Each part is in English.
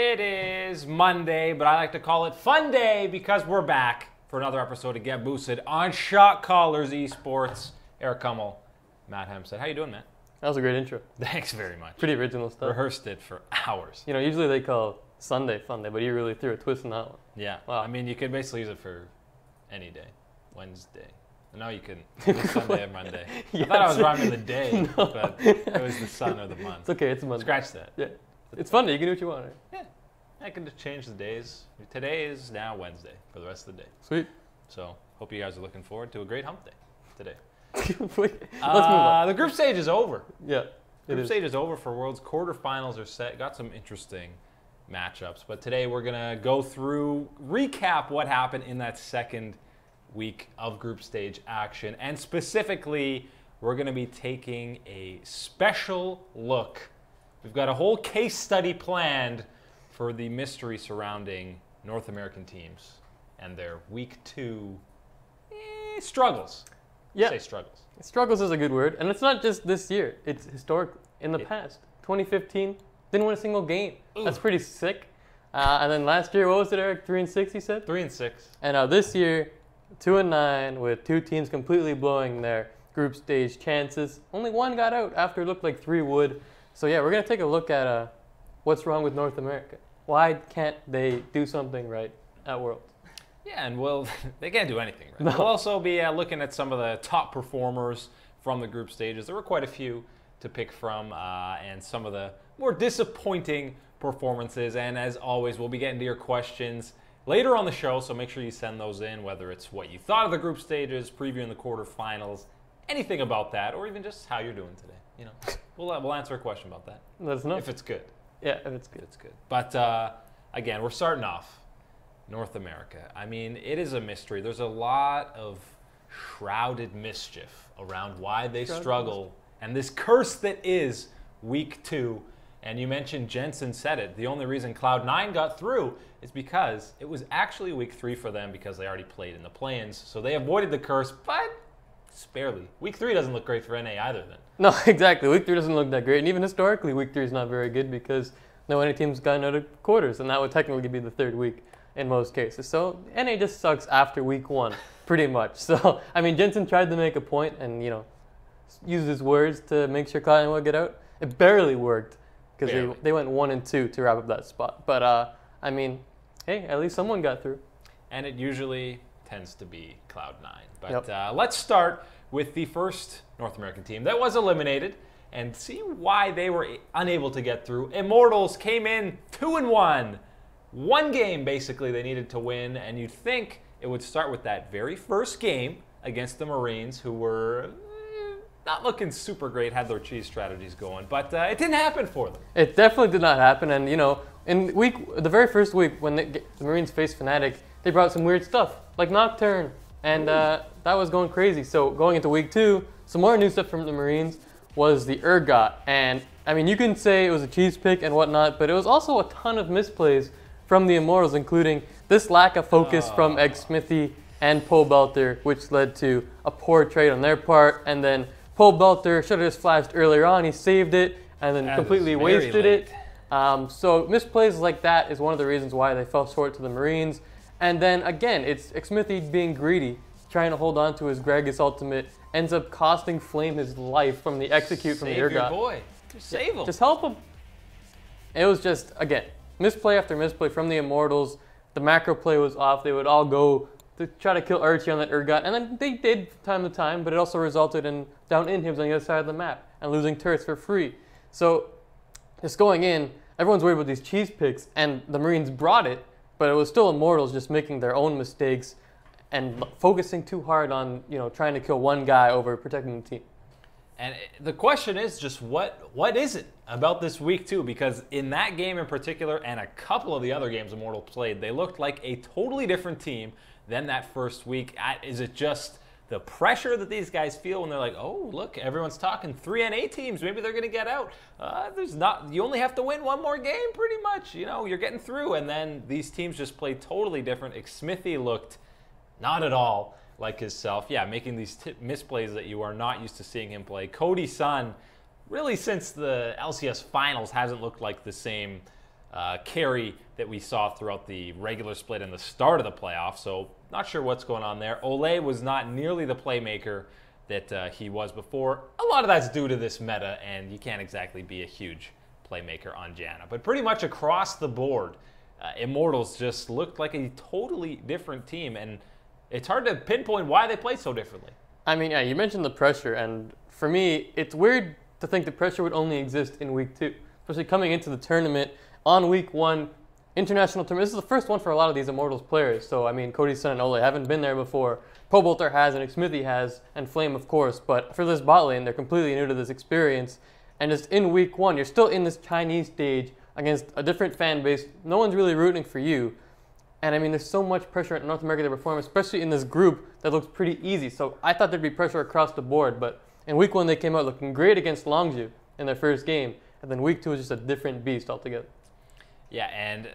It is Monday, but I like to call it Fun Day because we're back for another episode of Get Boosted on Shot Callers eSports. Eric Kummel, Matt Hempstead. How you doing, man? That was a great intro. Thanks very much. Pretty original stuff. Rehearsed it for hours. You know, usually they call Sunday Fun Day, but you really threw a twist in that one. Yeah. Wow. I mean, you could basically use it for any day. Wednesday. No, you couldn't. It was Sunday or Monday. Yes. I thought I was rhyming the day, No. but it was the sun or the month. It's okay, it's Monday. Scratch that. Yeah. It's Sunday, you can do what you want, right? Yeah. I can just change the days. Today is now Wednesday for the rest of the day. Sweet. So, hope you guys are looking forward to a great hump day today. Let's move on. The group stage is over. Yeah. Group stage is over for Worlds. Quarterfinals are set. Got some interesting matchups. But today we're going to go through, recap what happened in that second week of group stage action. And specifically, we're going to be taking a special look. We've got a whole case study planned for the mystery surrounding North American teams and their week 2 struggles. Yeah. Say struggles. Struggles is a good word. And it's not just this year. It's historic in the past. 2015, didn't win a single game. Ooh. That's pretty sick. And then last year, what was it, Eric? 3-6, you said? 3-6. And this year, 2-9 with two teams completely blowing their group stage chances. Only one got out after it looked like 3 would. So yeah, we're going to take a look at what's wrong with North America. Why can't they do something right at Worlds? Yeah, and well, they can't do anything right. No. We'll also be looking at some of the top performers from the group stages. There were quite a few to pick from, and some of the more disappointing performances. And as always, we'll be getting to your questions later on the show, so make sure you send those in, whether it's what you thought of the group stages, previewing the quarterfinals, anything about that, or even just how you're doing today. You know, we'll answer a question about that. Let us know. If it's good. Yeah, if it's good. It's good. But again, we're starting off North America. I mean, it is a mystery. There's a lot of shrouded mischief around why they struggle, and this curse that is week 2. And you mentioned Jensen said it. The only reason Cloud9 got through is because it was actually week 3 for them because they already played in the play-ins. So they avoided the curse, but barely. Week 3 doesn't look great for NA either then. No, exactly. Week 3 doesn't look that great. And even historically, week 3 is not very good because no NA team's gotten out of quarters. And that would technically be the 3rd week in most cases. So NA just sucks after week 1, pretty much. So, I mean, Jensen tried to make a point and, you know, use his words to make sure Cloud9 would get out. It barely worked because they went 1-2 to wrap up that spot. But, I mean, hey, at least someone got through. And it usually tends to be Cloud9. But let's start with the first North American team that was eliminated and see why they were unable to get through. Immortals came in 2-1. One game, basically, they needed to win, and you'd think it would start with that very first game against the Marines, who were not looking super great, had their cheese strategies going, but it didn't happen for them. It definitely did not happen, and, you know, in the very first week when the Marines faced Fnatic, they brought some weird stuff, like Nocturne, and that was going crazy. So going into week 2, some more new stuff from the Marines was the Urgot, and I mean, you can say it was a cheese pick and whatnot, but it was also a ton of misplays from the Immortals, including this lack of focus from Xmithy and Pobelter, which led to a poor trade on their part, and then Pobelter should have just flashed earlier on, he saved it, and then completely wasted it. So misplays like that is one of the reasons why they fell short to the Marines. And then again, it's Xmithy being greedy, trying to hold on to his Gragas ultimate, ends up costing Flame his life from the execute from the Urgot. Save your boy. Just save him. Just help him. It was just, again, misplay after misplay from the Immortals. The macro play was off. They would all go to try to kill Archie on that Urgot, and then they did time to time, but it also resulted in down inhibs on the other side of the map and losing turrets for free. So just going in, everyone's worried about these cheese picks, and the Marines brought it, but it was still Immortals just making their own mistakes and focusing too hard on, you know, trying to kill one guy over protecting the team. And the question is just what is it about this week 2? Because in that game in particular, and a couple of the other games Immortals played, they looked like a totally different team than that first week. Is it just the pressure that these guys feel when they're like, oh, look, everyone's talking 3 NA teams, maybe they're going to get out. You only have to win one more game pretty much. You know, you're getting through. And then these teams just played totally different. Xmithy looked not at all like himself. Yeah, making these misplays that you are not used to seeing him play. Cody Sun, really since the LCS finals, hasn't looked like the same carry that we saw throughout the regular split and the start of the playoffs. So not sure what's going on there. Ole was not nearly the playmaker that he was before. A lot of that's due to this meta, and you can't exactly be a huge playmaker on Janna. But pretty much across the board, Immortals just looked like a totally different team, and it's hard to pinpoint why they play so differently. I mean, yeah, you mentioned the pressure, and for me, it's weird to think the pressure would only exist in week 2, especially coming into the tournament on week 1, international tournament. This is the first one for a lot of these Immortals players. So, I mean, Cody Sun and Ole haven't been there before. Pobolter has, and Smithy has, and Flame, of course. But for this bot lane, they're completely new to this experience. And just in week 1, you're still in this Chinese stage against a different fan base. No one's really rooting for you. And I mean, there's so much pressure in North America to perform, especially in this group that looks pretty easy. So I thought there'd be pressure across the board. But in week 1, they came out looking great against Longzhu in their first game. And then week 2 was just a different beast altogether. Yeah, and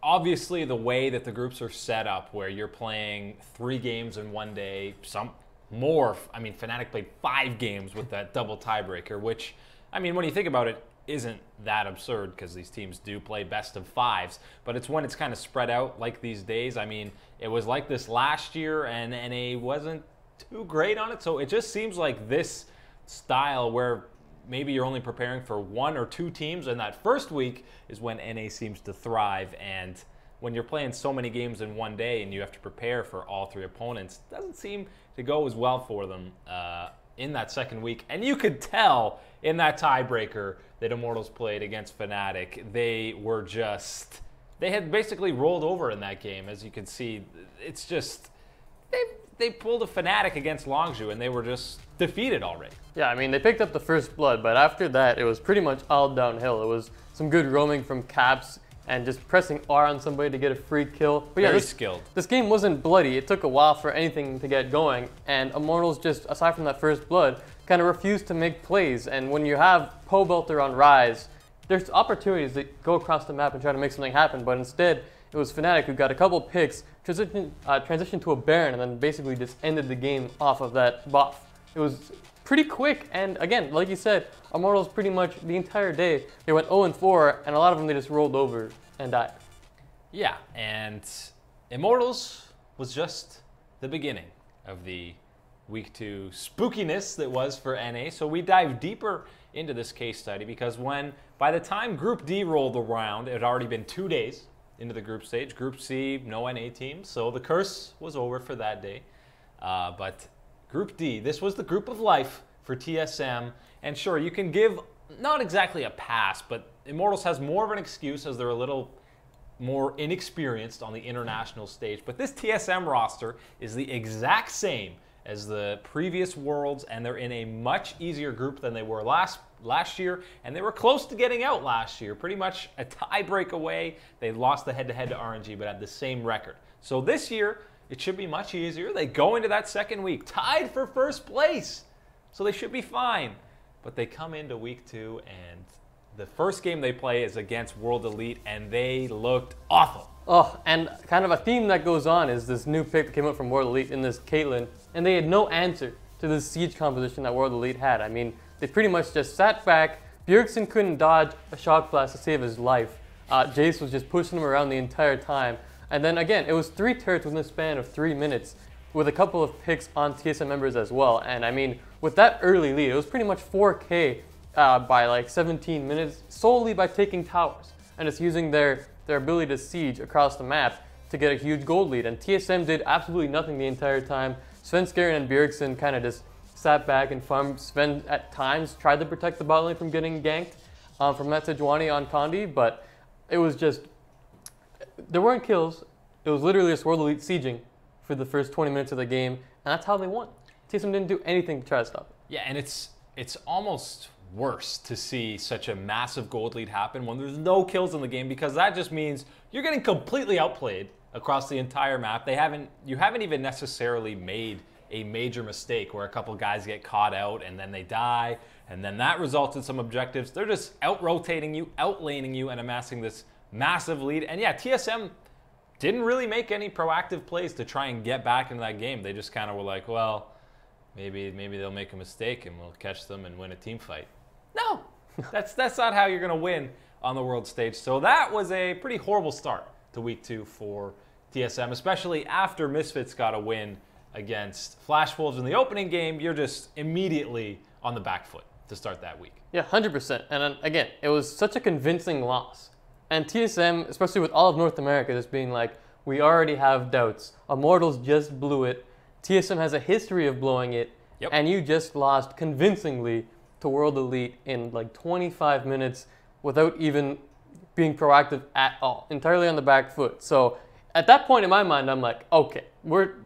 obviously the way that the groups are set up, where you're playing 3 games in one day, some more. I mean, Fnatic played 5 games with that double tiebreaker, which, I mean, when you think about it, isn't that absurd, because these teams do play best of 5s, but it's when it's kind of spread out like these days. I mean, it was like this last year, and NA wasn't too great on it, so it just seems like this style where maybe you're only preparing for 1 or 2 teams, and that first week is when NA seems to thrive. And when you're playing so many games in one day and you have to prepare for all 3 opponents, it doesn't seem to go as well for them in that second week. And you could tell in that tiebreaker that Immortals played against Fnatic, they had basically rolled over in that game. As you can see, it's just, they pulled a Fnatic against Longzhu, and they were just defeated already. Yeah, I mean, they picked up the first blood, but after that, it was pretty much all downhill. It was some good roaming from Caps and just pressing R on somebody to get a free kill. But yeah, Very skilled. This game wasn't bloody. It took a while for anything to get going, and Immortals just, aside from that first blood, kind of refused to make plays. And when you have Pobelter on Rise, there's opportunities to go across the map and try to make something happen, but instead, it was Fnatic who got a couple picks, transitioned to a Baron, and then basically just ended the game off of that buff. It was pretty quick, and again, like you said, Immortals pretty much the entire day, they went 0-4, and a lot of them they just rolled over and died. Yeah, and Immortals was just the beginning of the week 2 spookiness that was for NA. So we dive deeper into this case study, because by the time Group D rolled around, it had already been 2 days into the group stage. Group C, no NA teams, so the curse was over for that day. But Group D, this was the group of life for TSM, and sure, you can give not exactly a pass, but Immortals has more of an excuse as they're a little more inexperienced on the international stage. But this TSM roster is the exact same as the previous Worlds, and they're in a much easier group than they were last year, and they were close to getting out last year, pretty much a tie break away. They lost the head-to-head to RNG, but had the same record. So this year, it should be much easier. They go into that second week tied for first place, so they should be fine. But they come into week 2, and the first game they play is against World Elite, and they looked awful. Oh, and kind of a theme that goes on is this new pick that came up from World Elite in this Caitlyn, and they had no answer to this siege composition that World Elite had. I mean, they pretty much just sat back. Bjergsen couldn't dodge a shock blast to save his life. Jace was just pushing him around the entire time. And then again, it was 3 turrets within a span of 3 minutes, with a couple of picks on TSM members as well. And I mean, with that early lead, it was pretty much 4K by like 17 minutes, solely by taking towers and just using their ability to siege across the map to get a huge gold lead. And TSM did absolutely nothing the entire time. Svenskeren and Bjergsen kind of just sat back and farmed. Sven at times tried to protect the bot lane from getting ganked from that Sejuani on Condi, but it was just, there weren't kills. It was literally just World Elite sieging for the first 20 minutes of the game, and that's how they won. TSM didn't do anything to try to stop it. Yeah, and it's almost worse to see such a massive gold lead happen when there's no kills in the game, because that just means you're getting completely outplayed across the entire map. You haven't even necessarily made a major mistake where a couple guys get caught out and then they die, and then that results in some objectives. They're just out-rotating you, out-laning you, and amassing this massive lead. And yeah, TSM didn't really make any proactive plays to try and get back into that game. They just kind of were like, well, maybe they'll make a mistake and we'll catch them and win a team fight. No, that's not how you're going to win on the world stage. So that was a pretty horrible start to week 2 for TSM, especially after Misfits got a win against Flash Wolves in the opening game. You're just immediately on the back foot to start that week. Yeah, 100%. And then, again, it was such a convincing loss. And TSM, especially with all of North America, just being like, we already have doubts. Immortals just blew it. TSM has a history of blowing it. Yep. And you just lost convincingly to World Elite in like 25 minutes without even being proactive at all. Entirely on the back foot. So at that point in my mind, I'm like, okay,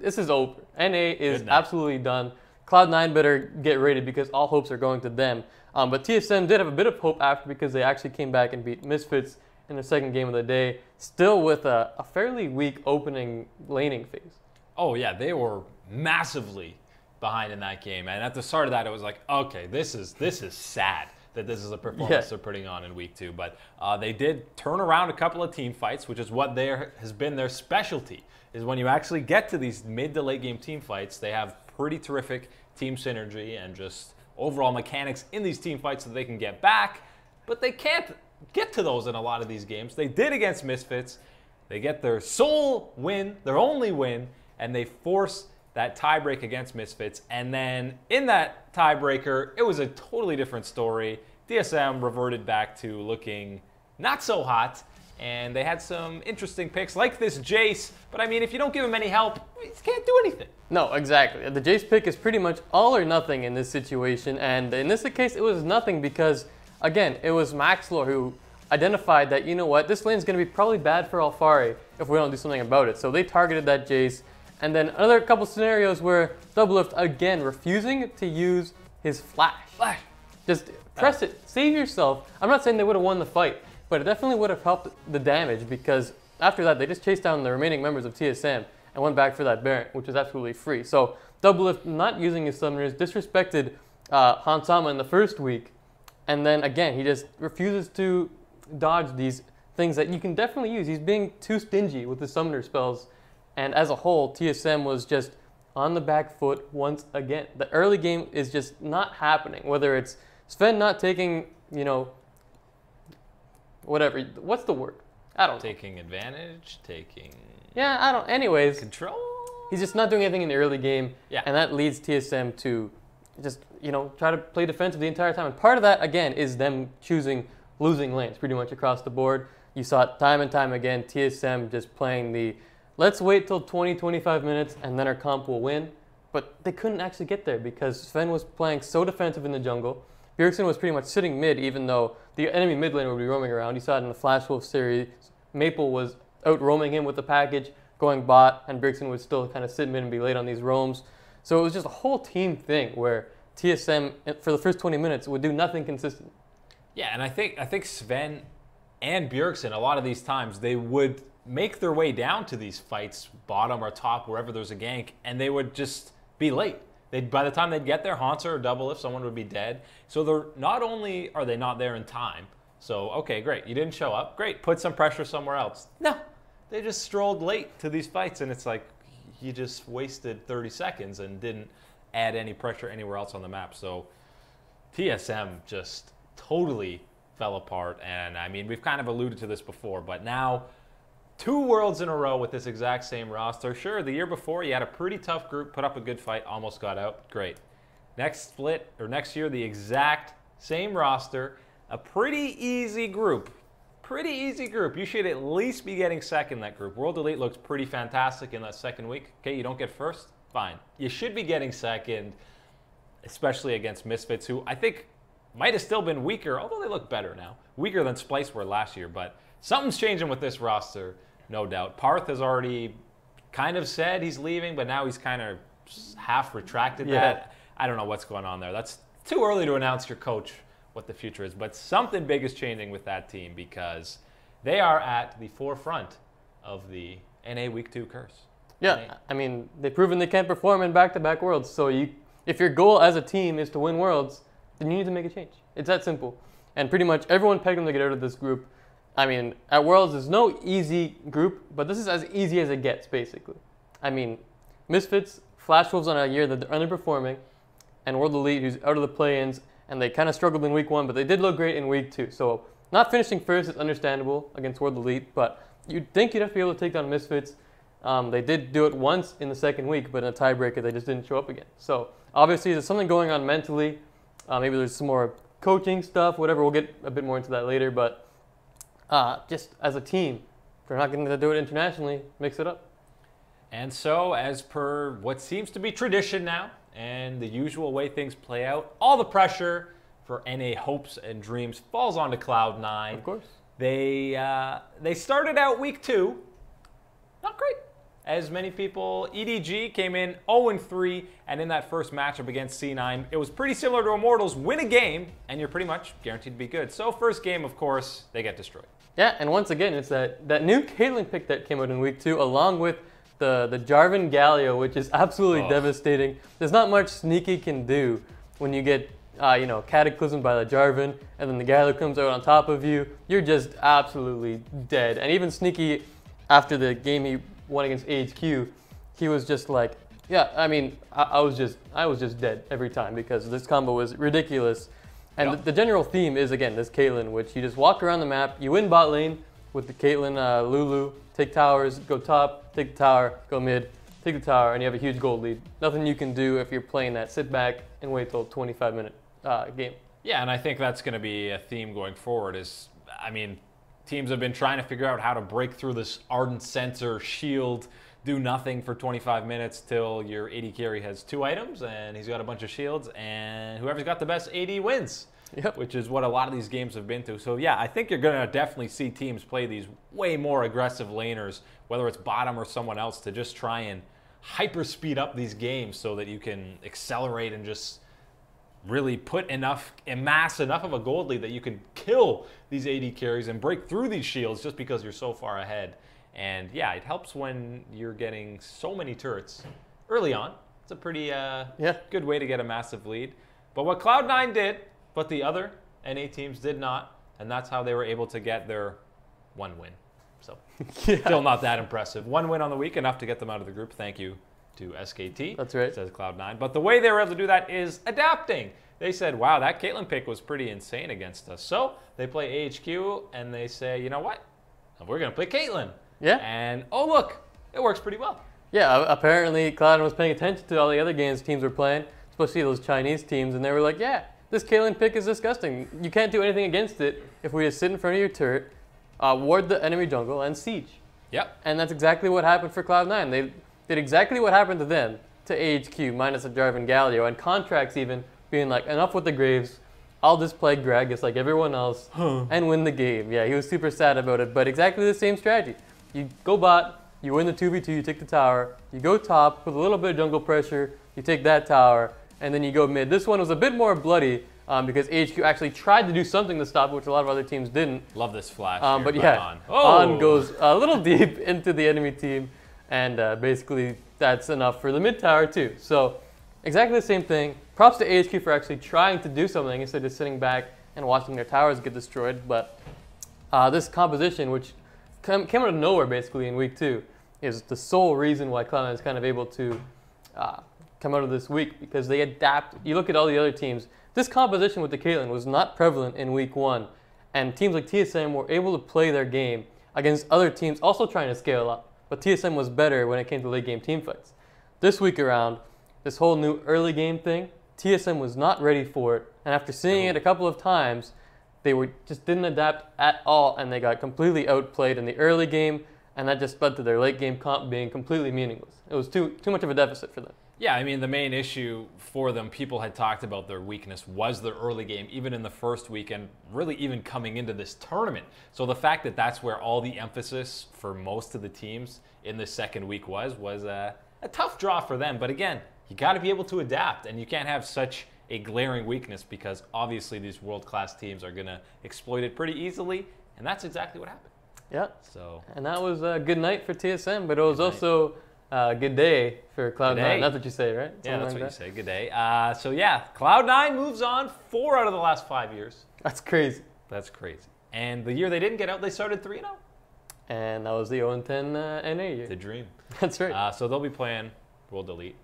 this is over. NA is absolutely done. Cloud9 better get rated because all hopes are going to them. But TSM did have a bit of hope after because they actually came back and beat Misfits in their second game of the day, still with a fairly weak opening laning phase. Oh yeah, they were massively behind in that game. And at the start of that, it was like, okay, this is sad that this is a performance they're putting on in week 2. But they did turn around a couple of team fights, which is what has been their specialty, is when you actually get to these mid to late game team fights, they have pretty terrific team synergy and just overall mechanics in these team fights that they can get back, but they can't get to those in a lot of these games. They did against Misfits. They get their sole win, their only win, and they force that tiebreak against Misfits. And then in that tiebreaker, it was a totally different story. DSM reverted back to looking not so hot, and they had some interesting picks like this Jace. But I mean, if you don't give him any help, he can't do anything. No, exactly. The Jace pick is pretty much all or nothing in this situation. And in this case, it was nothing because, again, it was Maxlore who identified that, you know what, this lane is going to be probably bad for Alphari if we don't do something about it. So they targeted that Jace. And then another couple scenarios where Doublelift, again, refusing to use his flash. Just press it. Save yourself. I'm not saying they would have won the fight, but it definitely would have helped the damage because after that, they just chased down the remaining members of TSM and went back for that Baron, which is absolutely free. So Doublelift not using his summoners disrespected Hansama in the first week. And then, again, he just refuses to dodge these things that you can definitely use. He's being too stingy with the summoner spells. And as a whole, TSM was just on the back foot once again. The early game is just not happening. Whether it's Sven not taking, whatever. What's the word? I don't know. Taking advantage, Yeah, I don't. Anyways. Control? He's just not doing anything in the early game. Yeah. And that leads TSM to just, try to play defensive the entire time. And part of that, again, is them choosing losing lanes pretty much across the board. You saw it time and time again. TSM just playing the let's wait till 20-25 minutes and then our comp will win. But they couldn't actually get there because Sven was playing so defensive in the jungle. Bjergsen was pretty much sitting mid even though the enemy mid lane would be roaming around. You saw it in the Flash Wolf series. Maple was out roaming him with the package, going bot, and Bjergsen would still kind of sit mid and be late on these roams. So it was just a whole team thing where TSM, for the first 20 minutes, would do nothing consistent. Yeah, and I think Sven and Bjergsen, a lot of these times, they would make their way down to these fights, bottom or top, wherever there's a gank, and they would just be late. By the time they'd get there, Haunter or Doublelift, someone would be dead. So they're not only are they not there in time, so okay, great, you didn't show up, great, put some pressure somewhere else. No, they just strolled late to these fights, and it's like you just wasted 30 seconds and didn't add any pressure anywhere else on the map. So TSM just totally fell apart, and I mean, we've kind of alluded to this before, but now 2 worlds in a row with this exact same roster. Sure, the year before you had a pretty tough group, put up a good fight, almost got out. Great. Next split, or next year, the exact same roster, a pretty easy group. Pretty easy group. You should at least be getting second in that group. World Elite looks pretty fantastic in that second week. Okay, you don't get first? Fine. You should be getting second, especially against Misfits, who I think might have still been weaker, although they look better now. Weaker than Splice were last year, but something's changing with this roster, no doubt. Parth has already kind of said he's leaving, but now he's kind of half retracted that. I don't know what's going on there. That's too early to announce your coach what the future is, but something big is changing with that team because they are at the forefront of the NA Week 2 curse. Yeah, NA. I mean, they've proven they can't perform in back-to-back Worlds, so if your goal as a team is to win Worlds, then you need to make a change. It's that simple. And pretty much everyone pegged them to get out of this group. I mean, at Worlds, there's no easy group, but this is as easy as it gets, basically. I mean, Misfits, Flash Wolves on a year that they're underperforming, and World Elite, who's out of the play-ins, and they kind of struggled in week 1, but they did look great in week 2. So not finishing first is understandable against World Elite, but you'd think you'd have to be able to take down Misfits. They did do it once in the second week, but in a tiebreaker, they just didn't show up again. So obviously, there's something going on mentally. Maybe there's some more coaching stuff, whatever. We'll get a bit more into that later. But just as a team, if they're not going to do it internationally, mix it up. And so, as per what seems to be tradition now, and the usual way things play out, all the pressure for NA hopes and dreams falls onto Cloud9. Of course. They started out week 2, not great. As many people, EDG came in 0-3, and in that first matchup against C9, it was pretty similar to Immortals. Win a game, and you're pretty much guaranteed to be good. So first game, of course, they get destroyed. Yeah, and once again, it's that new Caitlyn pick that came out in week 2, along with the Jarvan Galio, which is absolutely devastating. There's not much Sneaky can do when you get cataclysmed by the Jarvan, and then the Galio comes out on top of you. You're just absolutely dead. And even Sneaky, after the game he won against AHQ, he was just like, yeah, I mean, I was just dead every time because this combo was ridiculous. And the general theme is, again, this Caitlyn, which you just walk around the map, you win bot lane with the Caitlyn Lulu, take towers, go top, take the tower, go mid, take the tower, and you have a huge gold lead. Nothing you can do if you're playing that sit back and wait till 25-minute game. Yeah, and I think that's going to be a theme going forward is, I mean, teams have been trying to figure out how to break through this Ardent Sensor shield, do nothing for 25 minutes till your AD carry has 2 items and he's got a bunch of shields, and whoever's got the best AD wins. Yep. Which is what a lot of these games have been to. So yeah, I think you're going to definitely see teams play these way more aggressive laners, whether it's bottom or someone else, to just try and hyper speed up these games so that you can accelerate and just really amass enough of a gold lead that you can kill these AD carries and break through these shields just because you're so far ahead. And yeah, it helps when you're getting so many turrets early on. It's a pretty good way to get a massive lead. But what Cloud9 did, but the other NA teams did not, and that's how they were able to get their 1 win. So still not that impressive. 1 win on the week, enough to get them out of the group. Thank you to SKT. That's right. Says Cloud9. But the way they were able to do that is adapting. They said, wow, that Caitlyn pick was pretty insane against us. So they play AHQ, and they say, you know what? We're going to play Caitlyn. Yeah. And, oh, look, it works pretty well. Yeah, apparently Cloud9 was paying attention to all the other games teams were playing, especially those Chinese teams, and they were like, yeah, this Caitlyn pick is disgusting. You can't do anything against it if we just sit in front of your turret, ward the enemy jungle, and siege. Yep. And that's exactly what happened for Cloud9. They did exactly what happened to them, to AHQ, minus a Jarvan Galio, and Contractz even being like, enough with the Graves, I'll just play Gragas like everyone else and win the game. Yeah, he was super sad about it, but exactly the same strategy. You go bot, you win the 2v2, you take the tower, you go top with a little bit of jungle pressure, you take that tower, and then you go mid. This one was a bit more bloody because AHQ actually tried to do something to stop it, which a lot of other teams didn't. Love this flash. But yeah, On goes a little deep into the enemy team, and basically that's enough for the mid tower too. So exactly the same thing. Props to AHQ for actually trying to do something instead of sitting back and watching their towers get destroyed. But this composition, which came out of nowhere basically in week 2, is the sole reason why Cloud9 is kind of able to come out of this week, because they adapt. You look at all the other teams, this composition with the Caitlyn was not prevalent in week 1, and teams like TSM were able to play their game against other teams also trying to scale up, but TSM was better when it came to late game team fights. This week around, this whole new early game thing, TSM was not ready for it, and after seeing it a couple of times, they just didn't adapt at all, and they got completely outplayed in the early game, and that just led to their late game comp being completely meaningless. It was too much of a deficit for them. Yeah, I mean, the main issue for them, people had talked about their weakness, was their early game, even in the first week, and really even coming into this tournament. So the fact that that's where all the emphasis for most of the teams in the second week was a tough draw for them. But again, you got to be able to adapt, and you can't have such a glaring weakness because obviously these world-class teams are going to exploit it pretty easily, and that's exactly what happened. Yeah. So. And that was a good night for TSM, but it was also a good day for Cloud9. That's what you say, right? Yeah, that's what you say. Good day. So yeah, Cloud9 moves on 4 out of the last 5 years. That's crazy. That's crazy. And the year they didn't get out, they started 3-0. And that was the 0-10 NA year. The dream. That's right. So they'll be playing World Elite,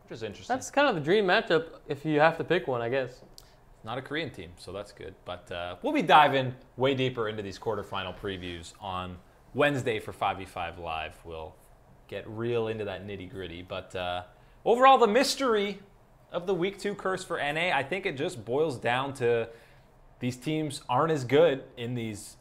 which is interesting. That's kind of the dream matchup if you have to pick one, I guess. not a Korean team, so that's good. But we'll be diving way deeper into these quarterfinal previews on Wednesday for 5v5 Live. We'll get real into that nitty-gritty. But overall, the mystery of the Week 2 curse for NA, I think it just boils down to these teams aren't as good in these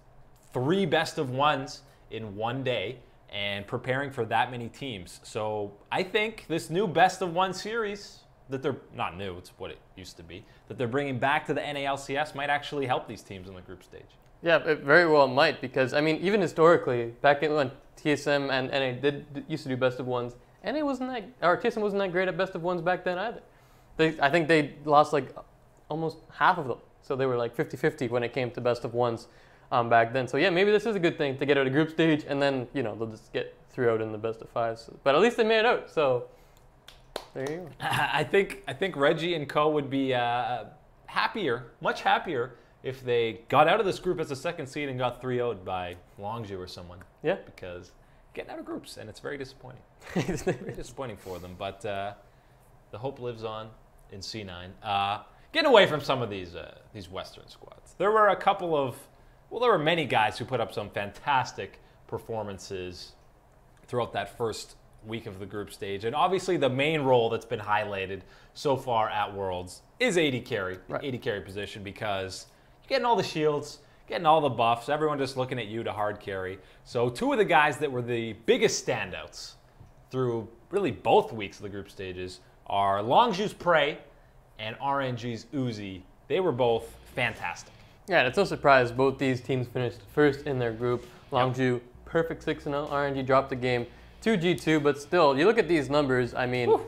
3 best-of-1s in one day and preparing for that many teams. So I think this new best-of-1 series, that they're not new, it's what it used to be, that they're bringing back to the NALCS might actually help these teams in the group stage. Yeah, it very well might, because, I mean, even historically, back in when TSM and NA used to do best-of-1s, NA wasn't that, or TSM wasn't that great at best-of-1s back then either. I think they lost like almost half of them. So they were like 50-50 when it came to best-of-1s back then. So yeah, maybe this is a good thing to get out of group stage, and then, you know, they'll just get through out in the best-of-5s. But at least they made it out, so there you go. I think Reggie and co would be happier, much happier, if they got out of this group as a second seed and got 3-0'd by Longzhu or someone. Yeah. Because getting out of groups, and it's very disappointing. Very disappointing for them, but the hope lives on in C9. Getting away from some of these Western squads. There were a couple of, well, there were many guys who put up some fantastic performances throughout that first week of the group stage. And obviously the main role that's been highlighted so far at Worlds is AD carry, right. AD carry position, because you're getting all the shields, getting all the buffs, everyone just looking at you to hard carry. So 2 of the guys that were the biggest standouts through really both weeks of the group stages are Longzhu's Prey and RNG's Uzi. They were both fantastic. Yeah, and it's no surprise both these teams finished first in their group. Longzhu, perfect 6-0. RNG dropped the game to G2, but still, you look at these numbers, I mean,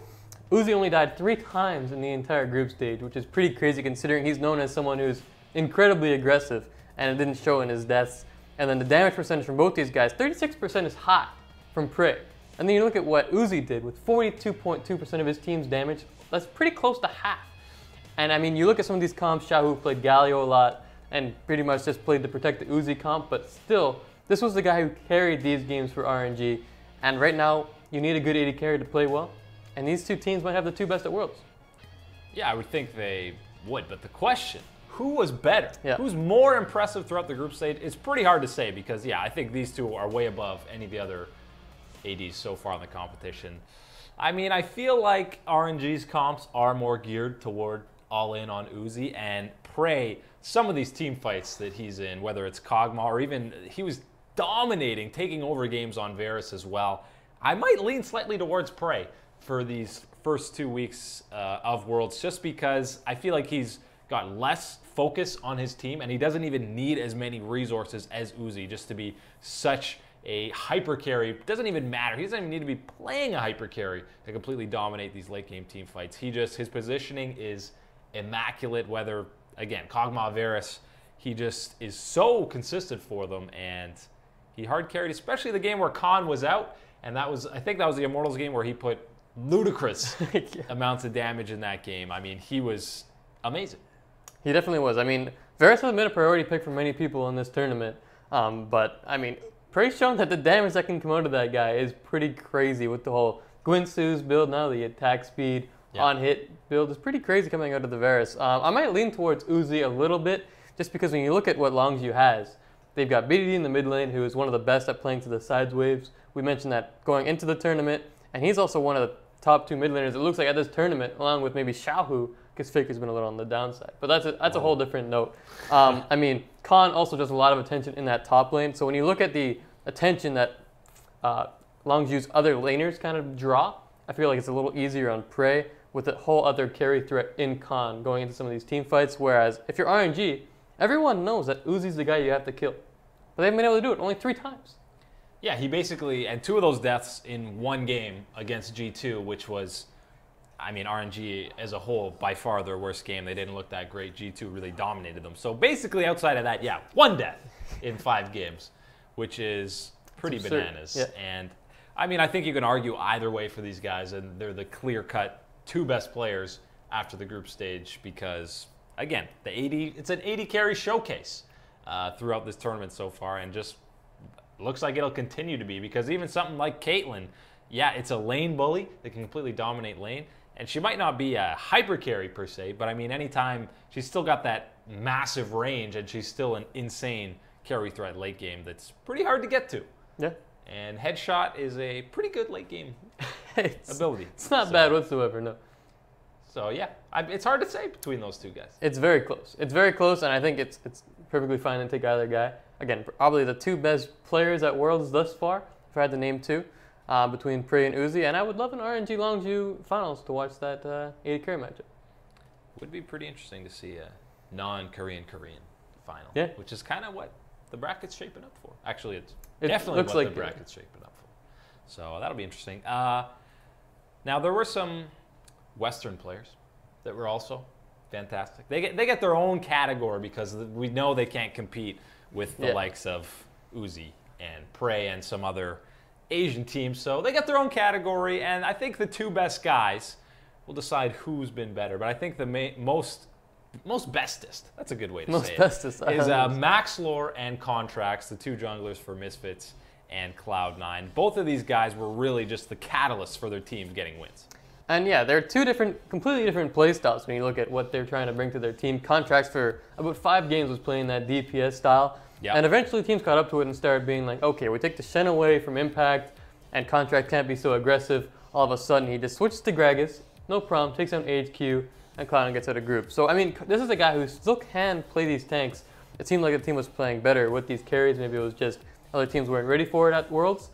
Uzi only died 3 times in the entire group stage, which is pretty crazy considering he's known as someone who's incredibly aggressive, and it didn't show in his deaths. And then the damage percentage from both these guys, 36% is high from Prey. And then you look at what Uzi did with 42.2% of his team's damage. That's pretty close to half. And I mean, you look at some of these comps, Xiaohu played Galio a lot and pretty much just played the Protect the Uzi comp, but still, this was the guy who carried these games for RNG. And right now, you need a good AD carry to play well. And these 2 teams might have the 2 best at Worlds. Yeah, I would think they would, but the question, who was better? Yeah. Who's more impressive throughout the group stage? It's pretty hard to say because, yeah, I think these 2 are way above any of the other ADs so far in the competition. I mean, I feel like RNG's comps are more geared toward all in on Uzi, and Prey, some of these team fights that he's in, whether it's Kog'Maw or even he was dominating, taking over games on Varus as well. I might lean slightly towards Prey for these first 2 weeks of Worlds, just because I feel like he's got less focus on his team, and he doesn't even need as many resources as Uzi just to be such a hyper carry. It doesn't even matter. He doesn't even need to be playing a hyper carry to completely dominate these late game team fights. His positioning is immaculate, whether, again, Kog'Maw, Varus, he just is so consistent for them, and he hard carried, especially the game where Khan was out, and I think that was the Immortals game where he put ludicrous amounts of damage in that game. I mean, he was amazing. He definitely was. I mean, Varus has been a priority pick for many people in this tournament, but I mean, Prey's shown that the damage that can come out of that guy is pretty crazy with the whole Gwynsu's build now, the attack speed, on hit build is pretty crazy coming out of the Varus. I might lean towards Uzi a little bit, just because when you look at what Longzhu has, they've got BDD in the mid lane, who is one of the best at playing to the sides waves. We mentioned that going into the tournament, and he's also one of the top 2 mid laners, it looks like, at this tournament, along with maybe Xiaohu, because Faker's been a little on the downside. But that's a whole different note. I mean, Khan also does a lot of attention in that top lane, so when you look at the attention that Longzhu's other laners kind of draw, I feel like it's a little easier on Prey with a whole other carry threat in Khan going into some of these team fights, whereas if you're RNG, everyone knows that Uzi's the guy you have to kill. But they haven't been able to do it only 3 times. Yeah, he basically, and 2 of those deaths in one game against G2, which was, I mean, RNG as a whole, by far their worst game. They didn't look that great. G2 really dominated them. So basically outside of that, yeah, 1 death in 5 games, which is pretty bananas. Yeah. And I mean, I think you can argue either way for these guys, and they're the clear-cut 2 best players after the group stage because, again, it's an 80 carry showcase throughout this tournament so far, and just looks like it'll continue to be, because even something like Caitlyn, yeah, it's a lane bully that can completely dominate lane, And she might not be a hyper carry per se, but I mean, anytime she's still got that massive range and she's still an insane carry threat late game that's pretty hard to get to. Yeah. And headshot is a pretty good late game ability. It's not bad whatsoever, no. So yeah, it's hard to say between those two guys. It's very close. It's very close, and I think it's perfectly fine to take either guy. Again, probably the two best players at Worlds thus far, if I had to name two, between Prey and Uzi. And I would love an RNG Longzhu finals to watch that AD carry matchup. Would be pretty interesting to see a non-Korean final. Yeah. Which is kind of what the bracket's shaping up for. Actually, it's It definitely looks what like the bracket's shaping up for. So that'll be interesting. Now, there were some Western players that were also fantastic. They get their own category because we know they can't compete with the likes of Uzi and Prey and some other Asian teams. So they get their own category, and I think the two best guys will decide who's been better. But I think the most bestest, that's a good way to say it, is Maxlore and Contractz, the two junglers for Misfits and Cloud9. Both of these guys were really just the catalysts for their teams getting wins. And yeah, they're two completely different play styles when you look at what they're trying to bring to their team. Contractz for about 5 games was playing that DPS style. Yep. And eventually teams caught up to it and started being like, okay, we take the Shen away from Impact and Contractz can't be so aggressive. All of a sudden he just switches to Gragas, no problem, takes down HQ, and Cloud9 gets out of group. So, I mean, this is a guy who still can play these tanks. It seemed like the team was playing better with these carries. Maybe it was just other teams weren't ready for it at Worlds.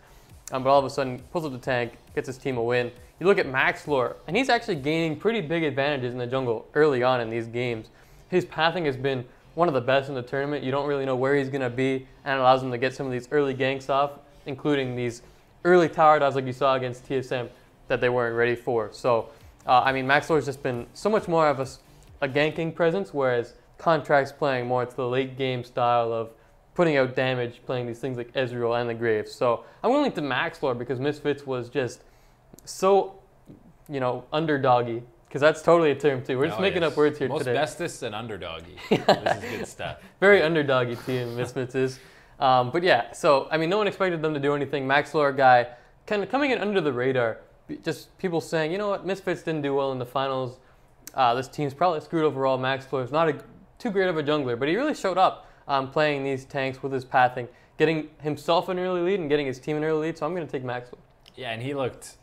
But all of a sudden, pulls up the tank, gets his team a win. You look at Maxlore, and he's actually gaining pretty big advantages in the jungle early on in these games. His pathing has been one of the best in the tournament. You don't really know where he's going to be, and it allows him to get some of these early ganks off, including these early tower dives like you saw against TSM that they weren't ready for. So, I mean, Maxlore's just been so much more of a ganking presence, whereas Contractz playing more to the late game style of putting out damage, playing these things like Ezreal and the Graves. So I'm willing to Maxlore because Misfits was just so, underdoggy. Because that's totally a term too. We're just making up words here today. Most bestest and underdoggy. This is good stuff. Very underdoggy team, Misfits is. But yeah, so, I mean, no one expected them to do anything. Maxlore guy, kind of coming in under the radar. Just people saying, you know what, Misfits didn't do well in the finals. This team's probably screwed overall. Maxlore's not too great of a jungler, but he really showed up playing these tanks with his pathing, getting himself an early lead and getting his team an early lead. So I'm going to take Maxlore. Yeah, and he looked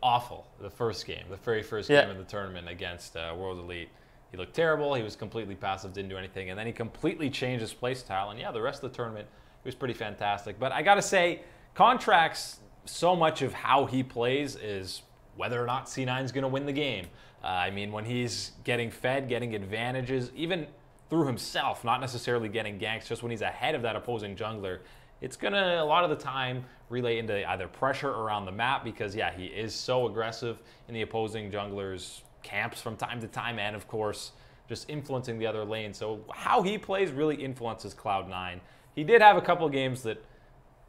awful the first game, the very first game of the tournament against World Elite. He looked terrible. He was completely passive, didn't do anything, and then he completely changed his play style. And yeah, the rest of the tournament he was pretty fantastic. But I got to say, Contractz, so much of how he plays is whether or not C9's going to win the game. I mean, when he's getting fed, getting advantages, even through himself, not necessarily getting ganks, just when he's ahead of that opposing jungler, it's going to, a lot of the time, relate into either pressure around the map because, yeah, he is so aggressive in the opposing jungler's camps from time to time and, of course, just influencing the other lane. So how he plays really influences Cloud9. He did have a couple games that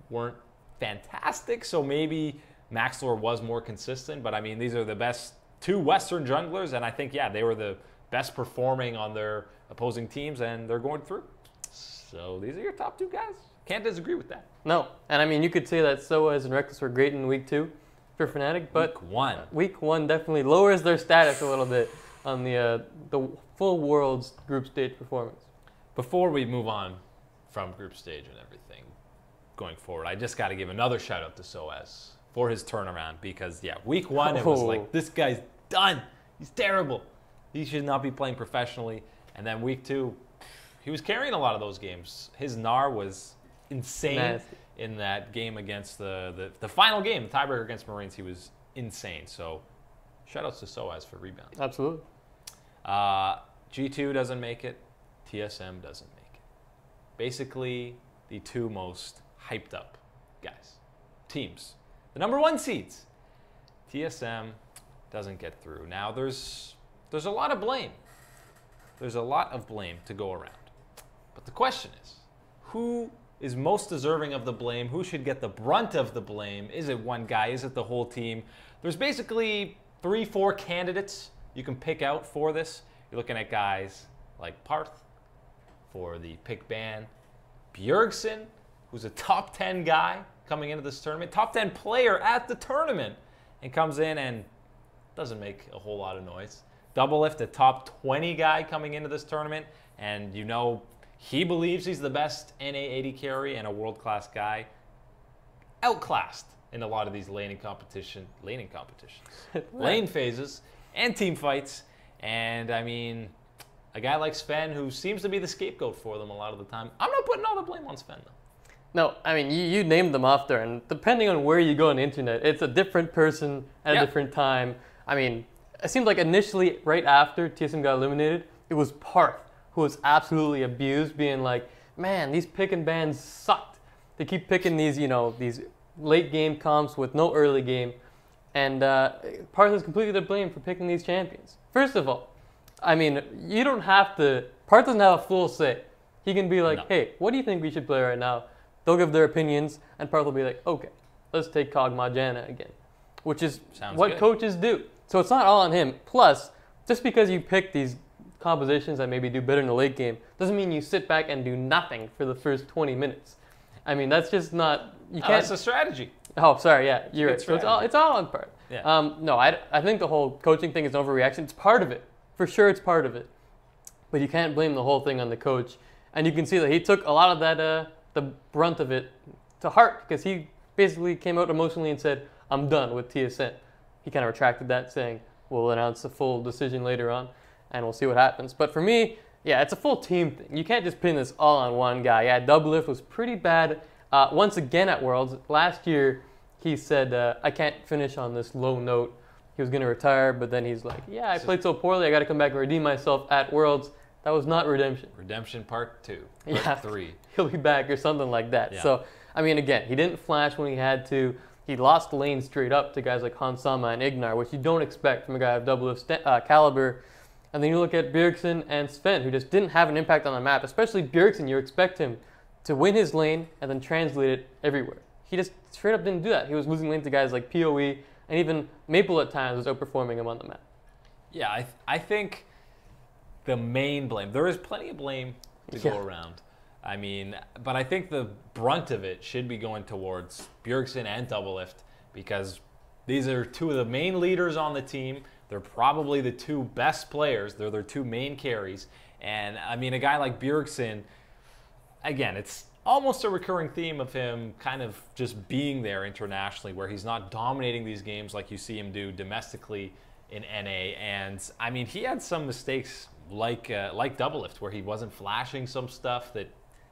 weren't fantastic, so maybe Maxlore was more consistent, but I mean, these are the best two Western junglers, and I think, yeah, they were the best performing on their opposing teams, and they're going through. So these are your top two guys. Can't disagree with that. No, and I mean, you could say that Soaz and Reckless were great in week 2 for Fnatic, but week one definitely lowers their status a little bit on the full Worlds group stage performance. Before we move on from group stage and everything going forward, I just got to give another shout out to Soaz for his turnaround because, yeah, week 1, it was like, this guy's done. He's terrible. He should not be playing professionally. And then week 2, he was carrying a lot of those games. His Gnar was insane in that game against the final game, the tiebreaker against Marines. He was insane. So shout outs to Soaz for rebound. Absolutely. G2 doesn't make it. TSM doesn't make it. Basically, the two most hyped up guys. Teams. The number 1 seeds. TSM doesn't get through. Now, there's a lot of blame. There's a lot of blame to go around. But the question is, who is most deserving of the blame? Who should get the brunt of the blame? Is it one guy? Is it the whole team? There's basically 3-4 candidates you can pick out for this. You're looking at guys like Parth for the pick ban, Bjergsen, who's a top 10 guy coming into this tournament, top 10 player at the tournament, and comes in and doesn't make a whole lot of noise. Doublelift, a top 20 guy coming into this tournament, and you know he believes he's the best NA AD carry and a world-class guy. Outclassed in a lot of these lane phases, and team fights. And I mean, a guy like Sven, who seems to be the scapegoat for them a lot of the time. I'm not putting all the blame on Sven, though. No, I mean, you named them off there, and depending on where you go on the internet, it's a different person at a different time. I mean, it seemed like initially, right after TSM got eliminated, it was Parth who was absolutely abused, being like, man, these pick and bans sucked. They keep picking these, you know, these late game comps with no early game, and Parth is completely to blame for picking these champions. First of all, I mean, you don't have to, Parth doesn't have a full say. He can be like, hey, what do you think we should play right now? They'll give their opinions, and Parth will be like, okay, let's take Kog'Maw Janna again, which is what coaches do. So it's not all on him. Plus, just because you pick these compositions that maybe do better in the late game doesn't mean you sit back and do nothing for the first 20 minutes. I mean, that's just not, you can't. That's a strategy. Oh, sorry, yeah, you're right. So it's all on Parth. Yeah. No, I think the whole coaching thing is an overreaction. It's part of it. For sure, it's part of it. But you can't blame the whole thing on the coach. And you can see that he took a lot of that, the brunt of it to heart, because he basically came out emotionally and said, I'm done with TSM. He kind of retracted that, saying, we'll announce the full decision later on, and we'll see what happens. But for me, yeah, it's a full team thing. You can't just pin this all on one guy. Yeah, Doublelift was pretty bad once again at Worlds. Last year, he said, I can't finish on this low note. He was going to retire, but then he's like, yeah, I played so poorly, I got to come back and redeem myself at Worlds. That was not redemption. Redemption part 2, part yeah, 3. He'll be back or something like that. Yeah. So, I mean, again, he didn't flash when he had to. He lost lane straight up to guys like Hansama and Ignar, which you don't expect from a guy of Doublelift caliber. And then you look at Bjergsen and Sven, who just didn't have an impact on the map. Especially Bjergsen, you expect him to win his lane and then translate it everywhere. He just straight up didn't do that. He was losing lane to guys like PoE, and even Maple at times was outperforming him on the map. Yeah, I think the main blame, there is plenty of blame to go around. I mean, but I think the brunt of it should be going towards Bjergsen and Doublelift, because these are two of the main leaders on the team. They're probably the two best players. They're their two main carries. And I mean, a guy like Bjergsen, again, it's almost a recurring theme of him kind of just being there internationally, where he's not dominating these games like you see him do domestically in NA. And I mean, he had some mistakes like Doublelift, where he wasn't flashing some stuff that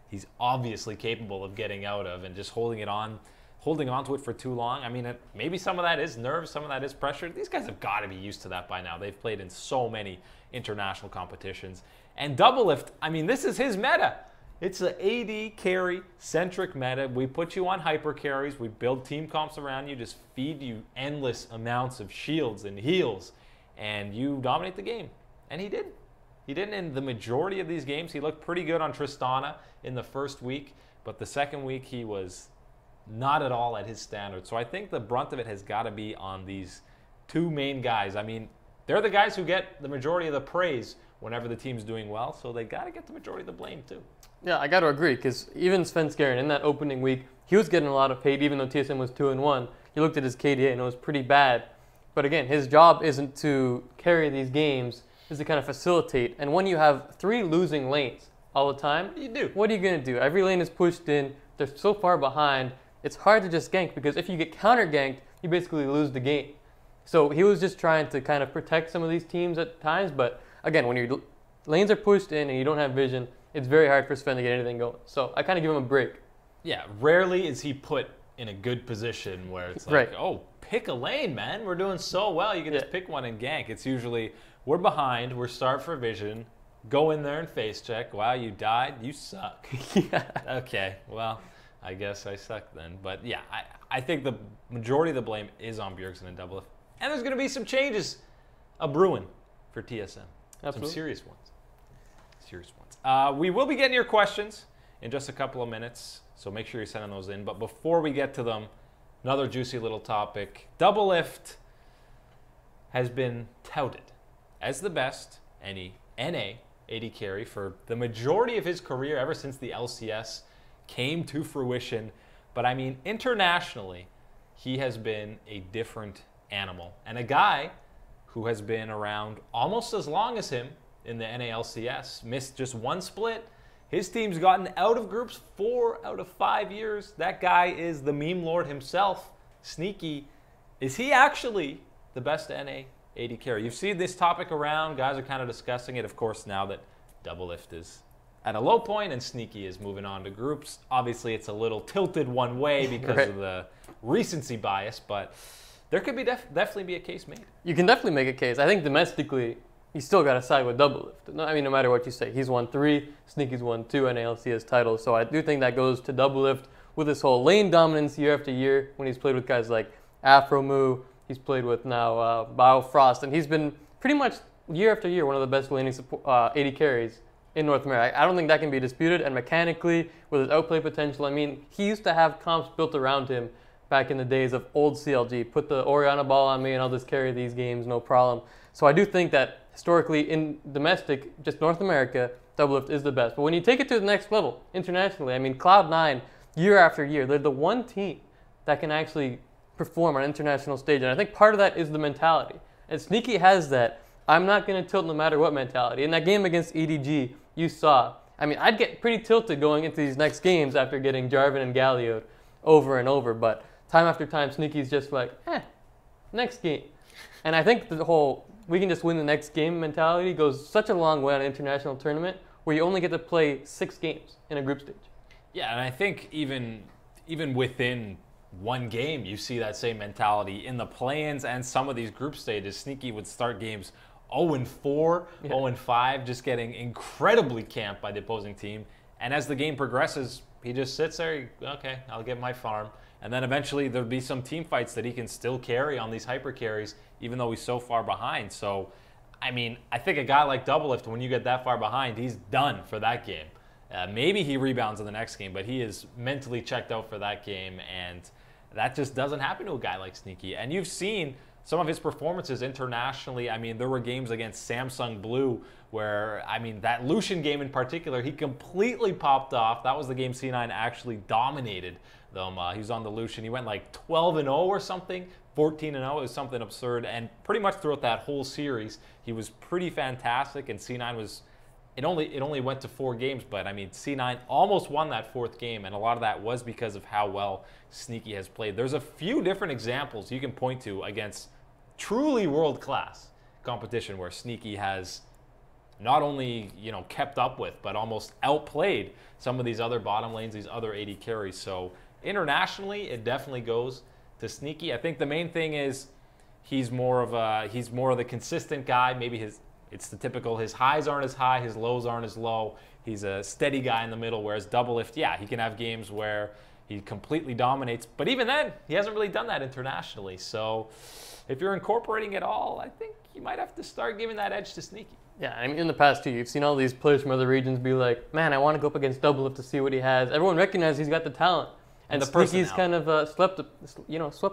he's obviously capable of getting out of, and just holding on to it for too long. I mean, maybe some of that is nerves, some of that is pressure. These guys have got to be used to that by now. They've played in so many international competitions. And Doublelift, I mean, this is his meta. It's an AD carry-centric meta. We put you on hyper carries. We build team comps around you, just feed you endless amounts of shields and heals, and you dominate the game. And he did. He didn't in the majority of these games. He looked pretty good on Tristana in the first week, but the second week he was not at all at his standard. So I think the brunt of it has got to be on these two main guys. I mean, they're the guys who get the majority of the praise whenever the team's doing well, so they got to get the majority of the blame too. Yeah, I got to agree, because even Sven Skaren in that opening week, he was getting a lot of hate, even though TSM was 2-1. You looked at his KDA and it was pretty bad. But again, his job isn't to carry these games, is to kind of facilitate. And when you have 3 losing lanes all the time, what do you do? What are you going to do? Every lane is pushed in. They're so far behind. It's hard to just gank, because if you get counter-ganked, you basically lose the game. So he was just trying to kind of protect some of these teams at times. But again, when your lanes are pushed in and you don't have vision, it's very hard for Sven to get anything going. So I kind of give him a break. Yeah, rarely is he put in a good position where it's like, oh, pick a lane, man. We're doing so well. You can just pick one and gank. It's usually, we're behind, we're starved for vision, go in there and face check. Wow, you died? You suck. Okay, well, I guess I suck then. But yeah, I think the majority of the blame is on Bjergsen and Doublelift. And there's going to be some changes brewing for TSM. Absolutely. Some serious ones. We will be getting your questions in just a couple of minutes, so make sure you're sending those in. But before we get to them, another juicy little topic. Doublelift has been touted as the best NA AD carry for the majority of his career, ever since the LCS came to fruition. But I mean, internationally, he has been a different animal, and a guy who has been around almost as long as him in the NALCS, missed just one split. His team's gotten out of groups 4 out of 5 years. That guy is the meme lord himself, Sneaky. Is he actually the best NA AD carry? You've seen this topic around. Guys are kind of discussing it, of course, now that Doublelift is at a low point and Sneaky is moving on to groups. Obviously, it's a little tilted one way because of the recency bias, but there could be definitely be a case made. You can definitely make a case. I think domestically, you still got to side with Doublelift. I mean, no matter what you say. He's won 3, Sneaky's won 2 NALCS titles. So I do think that goes to Doublelift with his whole lane dominance year after year when he's played with guys like Afromoo. He's played with now Biofrost. And he's been pretty much year after year one of the best laning AD carries in North America. I don't think that can be disputed. And mechanically, with his outplay potential, I mean, he used to have comps built around him back in the days of old CLG. Put the Orianna ball on me and I'll just carry these games, no problem. So I do think that historically in domestic, just North America, Doublelift is the best. But when you take it to the next level, internationally, I mean, Cloud9, year after year, they're the one team that can actually perform on an international stage. And I think part of that is the mentality. And Sneaky has that, I'm not going to tilt no matter what mentality. In that game against EDG, you saw, I mean, I'd get pretty tilted going into these next games after getting Jarvan and Galio over and over. But time after time, Sneaky's just like, next game. And I think the whole we can just win the next game mentality goes such a long way on an international tournament where you only get to play 6 games in a group stage. Yeah, and I think even within one game, you see that same mentality in the play-ins and some of these group stages. Sneaky would start games 0-4, 0-5, just getting incredibly camped by the opposing team. And as the game progresses, he just sits there, okay, I'll get my farm. And then eventually there'll be some team fights that he can still carry on these hyper carries, even though he's so far behind. So, I mean, I think a guy like Doublelift, when you get that far behind, he's done for that game. Maybe he rebounds in the next game, but he is mentally checked out for that game. And that just doesn't happen to a guy like Sneaky. And you've seen some of his performances internationally. I mean, there were games against Samsung Blue where, I mean, that Lucian game in particular, he completely popped off. That was the game C9 actually dominated them. He was on the Lucian. He went like 12-0 or something, 14-0. It was something absurd. And pretty much throughout that whole series, he was pretty fantastic. And C9 was, it only went to 4 games, but I mean, C9 almost won that 4th game. And a lot of that was because of how well Sneaky has played. There's a few different examples you can point to against truly world-class competition where Sneaky has not only, kept up with, but almost outplayed some of these other bottom lanes, these other AD carries. So internationally, it definitely goes to Sneaky. I think the main thing is he's more of the consistent guy. Maybe it's the typical, his highs aren't as high, his lows aren't as low. He's a steady guy in the middle, whereas Doublelift, yeah, he can have games where he completely dominates. But even then, he hasn't really done that internationally. So if you're incorporating it all, I think you might have to start giving that edge to Sneaky. Yeah, I mean, in the past, too, you've seen all these players from other regions be like, man, I want to go up against Doublelift to see what he has. Everyone recognizes he's got the talent. And Sneaky's kind of swept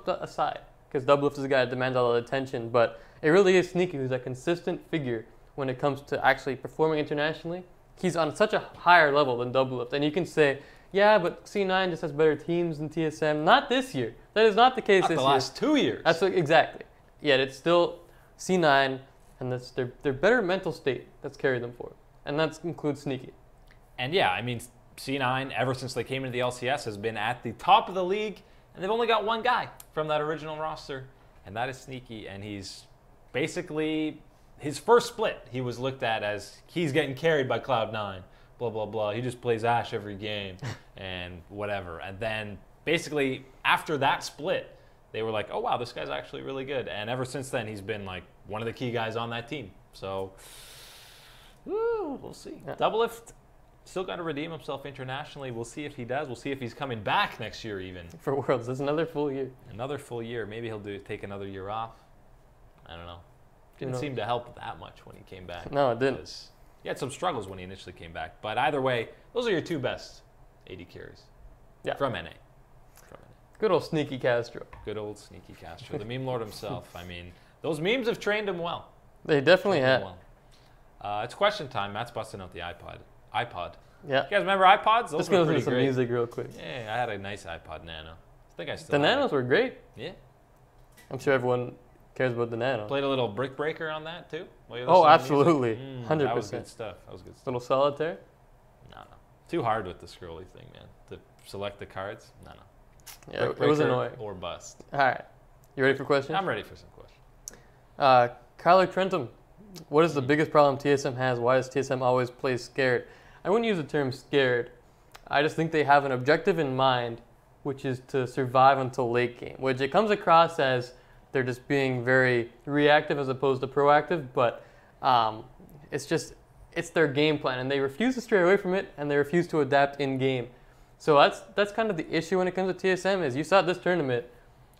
aside because Doublelift is a guy that demands all the attention. But it really is Sneaky who's a consistent figure when it comes to actually performing internationally. He's on such a higher level than Doublelift. And you can say, yeah, but C9 just has better teams than TSM. Not this year. That is not the case this year. The last 2 years. Exactly. Yet it's still C9, and that's their better mental state that's carried them forward. And that includes Sneaky. And yeah, I mean, C9, ever since they came into the LCS, has been at the top of the league, and they've only got one guy from that original roster, and that is Sneaky. And he's basically, his first split, he was looked at as he's getting carried by Cloud9, blah, blah, blah. He just plays Ashe every game and whatever. And then basically after that split, they were like, oh, wow, this guy's actually really good. And ever since then, he's been like one of the key guys on that team. So we'll see. Yeah. Doublelift still got to redeem himself internationally. We'll see if he does. We'll see if he's coming back next year even. For Worlds, that's another full year. Another full year. Maybe he'll take another year off. I don't know. Didn't seem to help that much when he came back. No, it didn't. He had some struggles when he initially came back. But either way, those are your 2 best AD carries from NA. Good old Sneaky Castro. Good old Sneaky Castro. The meme lord himself. I mean, those memes have trained him well. They definitely have. Well. It's question time. Matt's busting out the iPod. Yeah. You guys remember iPods? Those Let's were go pretty through some great. music real quick. Yeah, I had a nice iPod Nano. I think I still The have Nanos were great. Yeah. I'm sure everyone cares about the nano? Played a little brick breaker on that too? Oh, absolutely. 100%. That was good stuff. Little solitaire? No. Too hard with the scrolly thing, man. To select the cards? No. Yeah, it was annoying. Or bust. All right. You ready for questions? I'm ready for some questions. Kyler Trentum, what is the biggest problem TSM has? Why does TSM always play scared? I wouldn't use the term scared. I just think they have an objective in mind, which is to survive until late game, which it comes across as they're just being very reactive as opposed to proactive, but it's their game plan, and they refuse to stray away from it, and they refuse to adapt in game. So that's kind of the issue when it comes to TSM. Is you saw this tournament,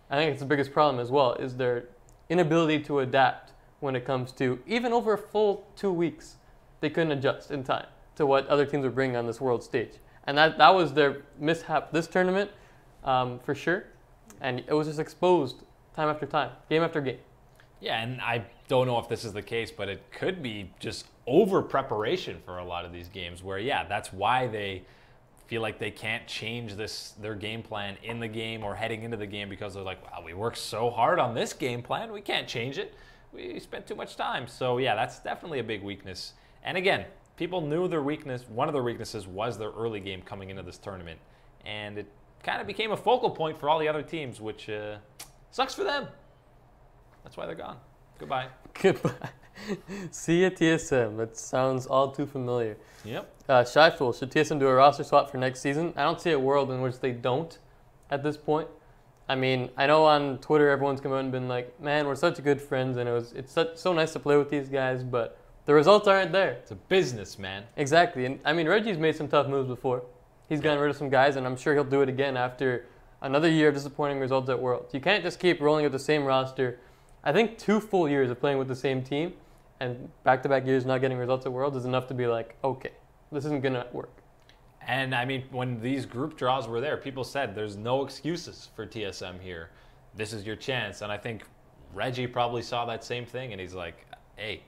I think it's the biggest problem as well, is their inability to adapt when it comes to, even over a full 2 weeks, they couldn't adjust in time to what other teams were bringing on this world stage. And that was their mishap this tournament, for sure. And it was just exposed time after time, game after game. Yeah, and I don't know if this is the case, but it could be just over preparation for a lot of these games where, yeah, that's why they feel like they can't change their game plan in the game or heading into the game, because they're like, wow, we worked so hard on this game plan, we can't change it. We spent too much time. So yeah, that's definitely a big weakness. And again, people knew their weakness. One of their weaknesses was their early game coming into this tournament. And it kind of became a focal point for all the other teams, which sucks for them. That's why they're gone. Goodbye. Goodbye. See ya, TSM. That sounds all too familiar. Yep. Shyful, should TSM do a roster swap for next season? I don't see a world in which they don't at this point. I mean, I know on Twitter everyone's come out and been like, man, we're such good friends, and it's so nice to play with these guys, but the results aren't there. It's a business, man. Exactly. And I mean, Reggie's made some tough moves before. He's gotten rid of some guys, and I'm sure he'll do it again after another year of disappointing results at Worlds. You can't just keep rolling with the same roster. I think 2 full years of playing with the same team and back-to-back years not getting results at Worlds is enough to be like, okay, this isn't going to work. And I mean, when these group draws were there, people said there's no excuses for TSM here. This is your chance. And I think Reggie probably saw that same thing, and he's like, hey,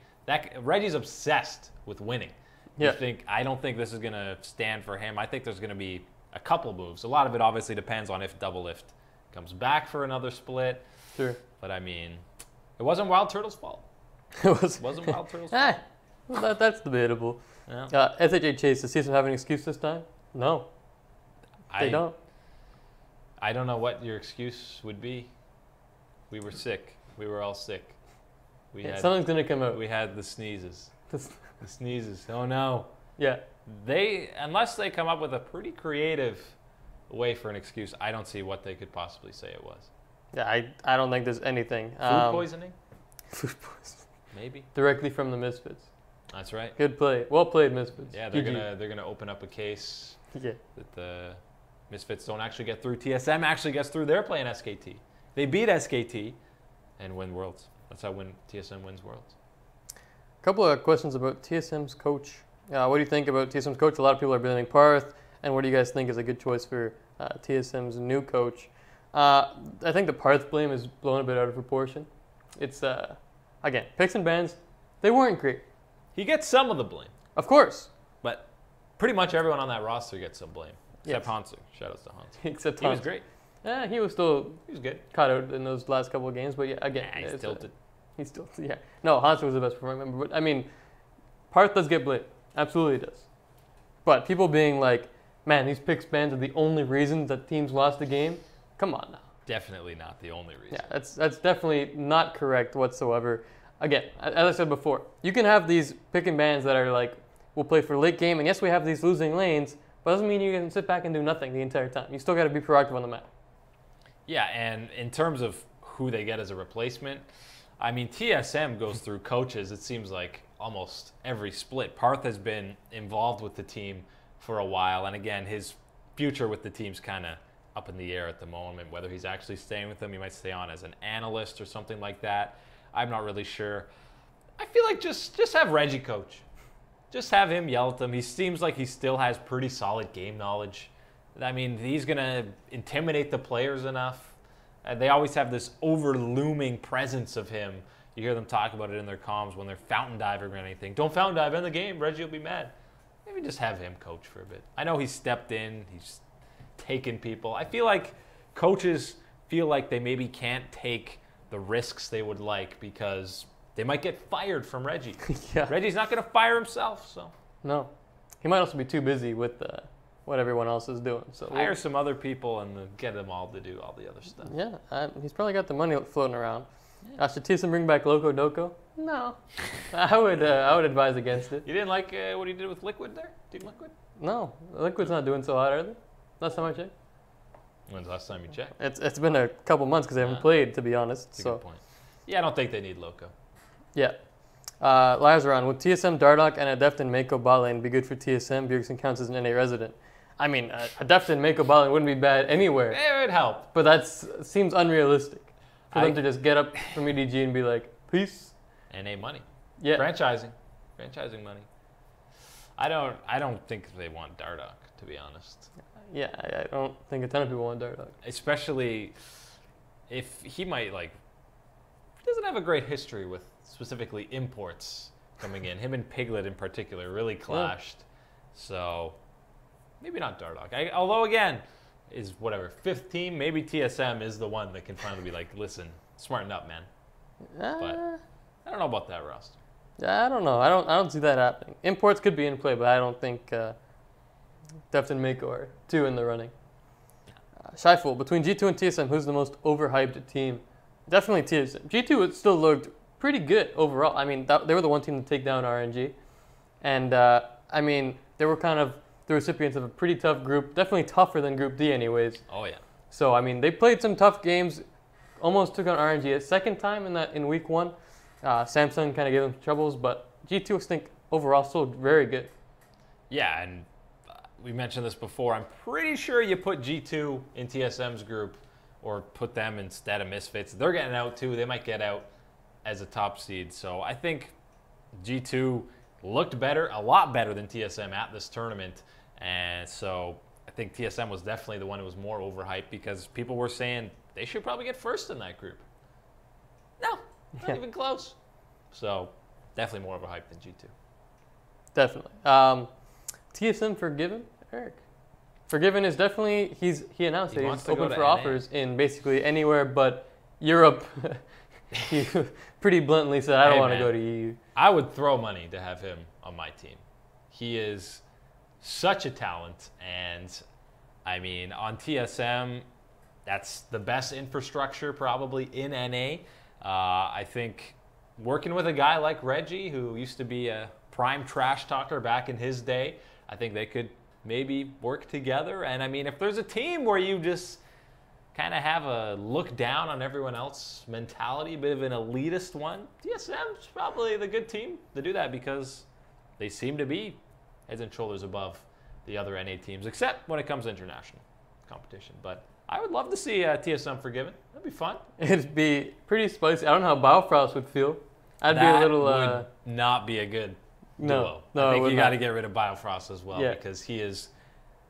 Reggie's obsessed with winning. Yeah. I don't think this is going to stand for him. I think there's going to be a couple moves. A lot of it obviously depends on if Doublelift comes back for another split. Sure. But I mean, it wasn't Wild Turtle's fault. It wasn't Wild Turtle's fault. Well, that's debatable. Yeah. SHA Chase, does TSM have an excuse this time? No. They don't. I don't know what your excuse would be. We were sick. We were all sick. Something's going to come out. We had the sneezes. The sneezes. Oh, no. Yeah. Unless they come up with a pretty creative way for an excuse, I don't see what they could possibly say it was. Yeah, I don't think there's anything. Food poisoning? Food poisoning. Maybe. Directly from the Misfits. That's right. Good play. Well played, Misfits. Yeah, they're gonna open up a case that the Misfits don't actually get through. TSM actually gets through. They're playing SKT. They beat SKT and win Worlds. That's how TSM wins Worlds. A couple of questions about TSM's coach. What do you think about TSM's coach? A lot of people are blaming Parth. And what do you guys think is a good choice for TSM's new coach? I think the Parth blame is blown a bit out of proportion. It's, again, picks and bans, they weren't great. He gets some of the blame. Of course. But pretty much everyone on that roster gets some blame. Except Hansu. Shoutouts to Hansu. Except He was great. He was good. Caught out in those last couple of games, but yeah, again. Yeah, he's tilted. He's tilted, yeah. No, Hansu was the best performer, but I mean, Parth does get blamed. Absolutely does. But people being like, man, these picks bans are the only reason that teams lost the game. Come on now. Definitely not the only reason. Yeah, that's definitely not correct whatsoever. Again, as I said before, you can have these pick and bans that are like, we'll play for late game, and yes, we have these losing lanes, but it doesn't mean you can sit back and do nothing the entire time. You still got to be proactive on the map. Yeah, and in terms of who they get as a replacement, I mean, TSM goes through coaches, it seems like almost every split. Parth has been involved with the team for a while, and again, his future with the team's kind of up in the air at the moment. Whether he's actually staying with them, he might stay on as an analyst or something like that. I'm not really sure. I feel like just have Reggie coach. Just have him yell at them. He seems like he still has pretty solid game knowledge. I mean, he's going to intimidate the players enough. They always have this over-looming presence of him. You hear them talk about it in their comms when they're fountain diving or anything. Don't fountain dive in the game. Reggie will be mad. Maybe just have him coach for a bit. I know he's stepped in. He's taken people. I feel like coaches feel like they maybe can't take the risks they would like because they might get fired from Reggie. Yeah. Reggie's not going to fire himself, so. No. He might also be too busy with what everyone else is doing. So hire some other people and get them all to do all the other stuff. Yeah, he's probably got the money floating around. Yeah. Should TSM bring back Loco Doco? No. I would advise against it. You didn't like what he did with Liquid there? Team Liquid? No. Liquid's not doing so hot, are they? Last time I checked. When's the last time you checked? It's been a couple months because they haven't played, to be honest. That's a good point. Yeah, I don't think they need Loco. Yeah. Lazaron, would TSM Dardoch and a Defton Mako Ballane be good for TSM? Bjergsen counts as an NA resident. I mean, a Defton Mako Ballane wouldn't be bad anywhere. It would help. But that seems unrealistic for them to just get up from EDG and be like, peace. NA money. Yeah. Franchising money. I don't think they want Dardoch, to be honest. Yeah, I don't think a ton of people want Dardoch. Especially if he might he doesn't have a great history with specifically imports coming in. Him and Piglet in particular really clashed. Yeah. So maybe not Dardoch. Although again, is whatever, 5th team, maybe TSM is the one that can finally be like, listen, smarten up, man. But I don't know about that roster. Yeah, I don't know. I don't see that happening. Imports could be in play, but I don't think Defton Mako are two in the running. Shyful, between G2 and TSM, who's the most overhyped team? Definitely TSM. G2 still looked pretty good overall. I mean, they were the one team to take down RNG. And, I mean, they were kind of the recipients of a pretty tough group. Definitely tougher than Group D anyways. Oh, yeah. So, I mean, they played some tough games. Almost took on RNG a second time in week 1. Samsung kind of gave them troubles, but G2 I think overall still very good. Yeah, and we mentioned this before. I'm pretty sure you put G2 in TSM's group or put them instead of Misfits. They're getting out too. They might get out as a top seed. So I think G2 looked better, a lot better than TSM at this tournament. And so I think TSM was definitely the one who was more overhyped because people were saying they should probably get first in that group. No, not even close. So definitely more overhyped than G2. Definitely. TSM Forgiven, Eric. Forgiven is definitely, he announced that he's open for offers in basically anywhere but Europe. He pretty bluntly said, I don't want to go to EU. I would throw money to have him on my team. He is such a talent, and I mean, on TSM, that's the best infrastructure probably in NA. I think working with a guy like Reggie, who used to be a prime trash talker back in his day, I think they could maybe work together. And I mean, if there's a team where you just kind of have a look down on everyone else mentality, a bit of an elitist one, TSM's probably the good team to do that because they seem to be heads and shoulders above the other NA teams, except when it comes to international competition. But I would love to see TSM Forgiven. That'd be fun. It'd be pretty spicy. I don't know how Baufraus would feel. I'd be a little... would not be a good duo. No, I think you got to get rid of Baufraus as well because he is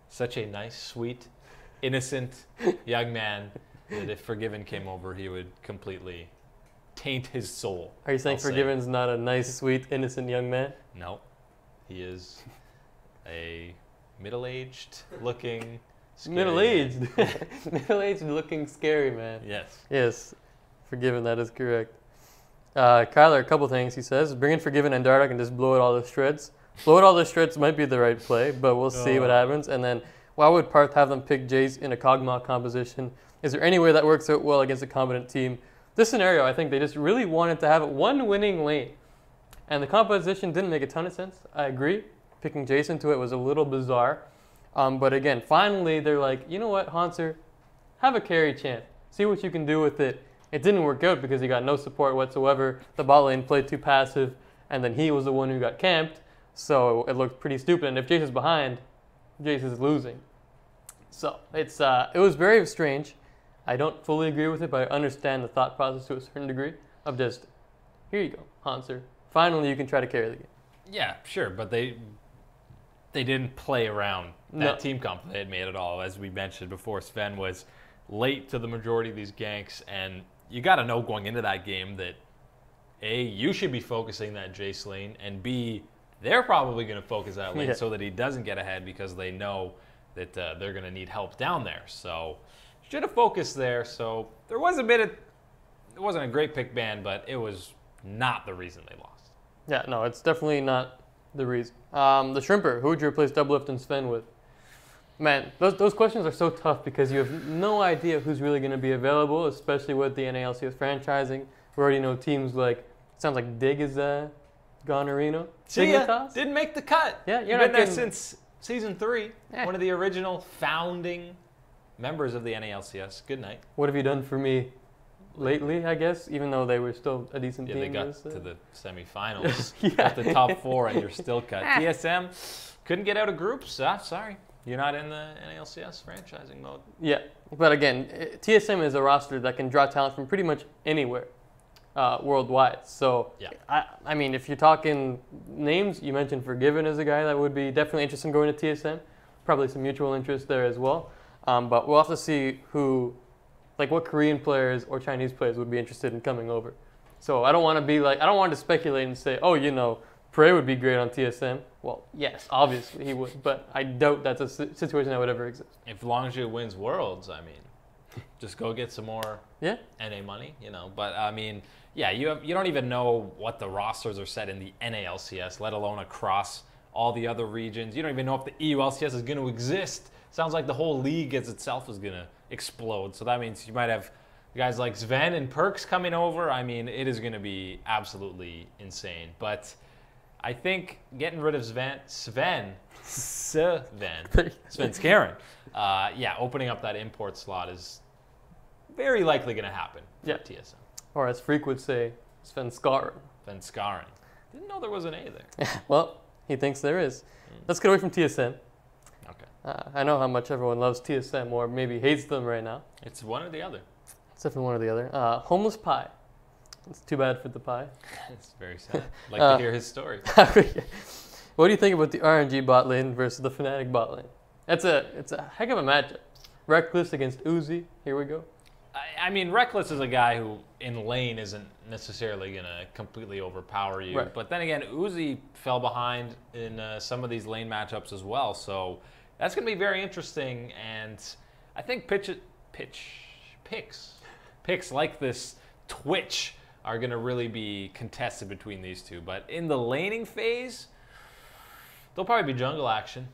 such a nice, sweet, innocent young man that if Forgiven came over, he would completely taint his soul. Are you saying Forgiven's not a nice, sweet, innocent young man? No. He is a middle-aged looking... Middle-aged. Middle-aged looking scary man. Yes. Yes. Forgiven, that is correct. Kyler, a couple things he says. Bring in Forgiven and Dardoch and just blow it all to shreds. Blow it all to shreds might be the right play, but we'll see what happens. And then, why would Parth have them pick Jace in a Kog'Maw composition? Is there any way that works out well against a competent team? This scenario, I think they just really wanted to have one winning lane. And the composition didn't make a ton of sense. I agree. Picking Jace into it was a little bizarre. But again, finally, they're like, you know what, Hanser? Have a carry champ. See what you can do with it. It didn't work out because he got no support whatsoever. The bot lane played too passive, and then he was the one who got camped. So it looked pretty stupid. And if Jace is behind, Jace is losing. So it was very strange. I don't fully agree with it, but I understand the thought process to a certain degree of just, here you go, Hanser. Finally, you can try to carry the game. Yeah, sure, but they didn't play around that team comp they had made at all. As we mentioned before, Sven was late to the majority of these ganks, and you got to know going into that game that A, you should be focusing that Jace lane, and B, they're probably going to focus that lane so that he doesn't get ahead because they know that they're going to need help down there. So should have focused there. So there was a bit of it wasn't a great pick ban, but it was not the reason they lost. Yeah, no, it's definitely not the reason. The Shrimper, who would you replace Doublelift and Sven with? Man, those questions are so tough because you have no idea who's really going to be available, especially with the NALCS franchising. We already know teams like, it sounds like Dig is gone Reno. See ya, didn't make the cut. Yeah, you've been there since season 3. Yeah. One of the original founding members of the NALCS. Good night. What have you done for me lately, I guess, even though they were still a decent team? They got to the semifinals, got the top 4, and you're still cut. TSM couldn't get out of groups. Sorry. You're not in the NALCS franchising mode. Yeah, but again, TSM is a roster that can draw talent from pretty much anywhere worldwide. So, yeah. I mean, if you're talking names, you mentioned Forgiven as a guy that would be definitely interested in going to TSM. Probably some mutual interest there as well. But we'll have to see what Korean players or Chinese players would be interested in coming over. So I don't want to speculate and say, oh, Prey would be great on TSM. Well, yes, obviously he would, but I doubt that's a situation that would ever exist. If Longzhu wins Worlds, I mean, just go get some more NA money, But I mean, yeah, you don't even know what the rosters are set in the NALCS, let alone across all the other regions. You don't even know if the EULCS is going to exist. Sounds like the whole league as itself is going to explode. So that means you might have guys like Sven and Perks coming over. I mean, it is going to be absolutely insane. But I think getting rid of Sven Skaren, opening up that import slot is very likely going to happen for TSM. Or as Freak would say, Sven Skaren. Didn't know there was an A there. Well, he thinks there is. Let's get away from TSM. Okay. I know how much everyone loves TSM or maybe hates them right now. It's one or the other. It's definitely one or the other. Homeless Pie. It's too bad for the Pie. It's very sad. I'd like to hear his story. What do you think about the RNG bot lane versus the Fnatic bot lane? It's a heck of a matchup. Reckless against Uzi. Here we go. I mean, Reckless is a guy who in lane isn't necessarily going to completely overpower you. Right. But then again, Uzi fell behind in some of these lane matchups as well. So that's going to be very interesting. And I think picks like this Twitch are going to really be contested between these two. But in the laning phase, there'll probably be jungle action.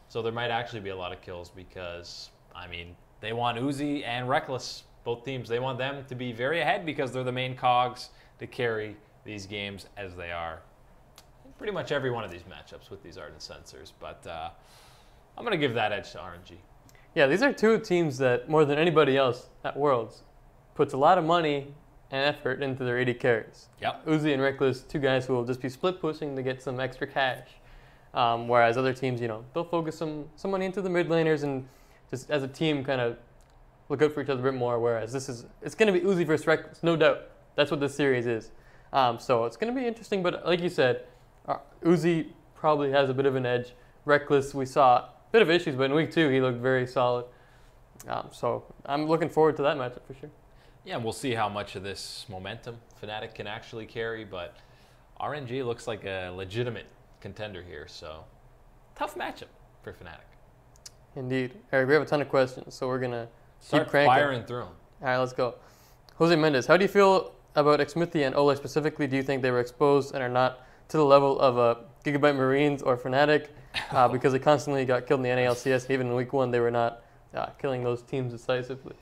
So there might actually be a lot of kills because, I mean, they want Uzi and Reckless, both teams. They want them to be very ahead because they're the main cogs to carry these games as they are in pretty much every one of these matchups with these Ardent Sensors. But I'm going to give that edge to RNG. Yeah, these are two teams that, more than anybody else at Worlds, puts a lot of money and effort into their AD carries. Yep. Uzi and Reckless, two guys who will just be split pushing to get some extra cash. Whereas other teams, they'll focus some money into the mid laners and just as a team kind of look out for each other a bit more. Whereas it's going to be Uzi versus Reckless, no doubt. That's what this series is. So it's going to be interesting. But like you said, Uzi probably has a bit of an edge. Reckless, we saw a bit of issues, but in week 2, he looked very solid. So I'm looking forward to that matchup for sure. Yeah, we'll see how much of this momentum Fnatic can actually carry, but RNG looks like a legitimate contender here, so tough matchup for Fnatic. Indeed. Eric, we have a ton of questions, so we're going to start firing through them. All right, let's go. Jose Mendez, how do you feel about Xmithie and Ole specifically? Do you think they were exposed and are not to the level of Gigabyte Marines or Fnatic because they constantly got killed in the NALCS, and even in week 1 they were not killing those teams decisively?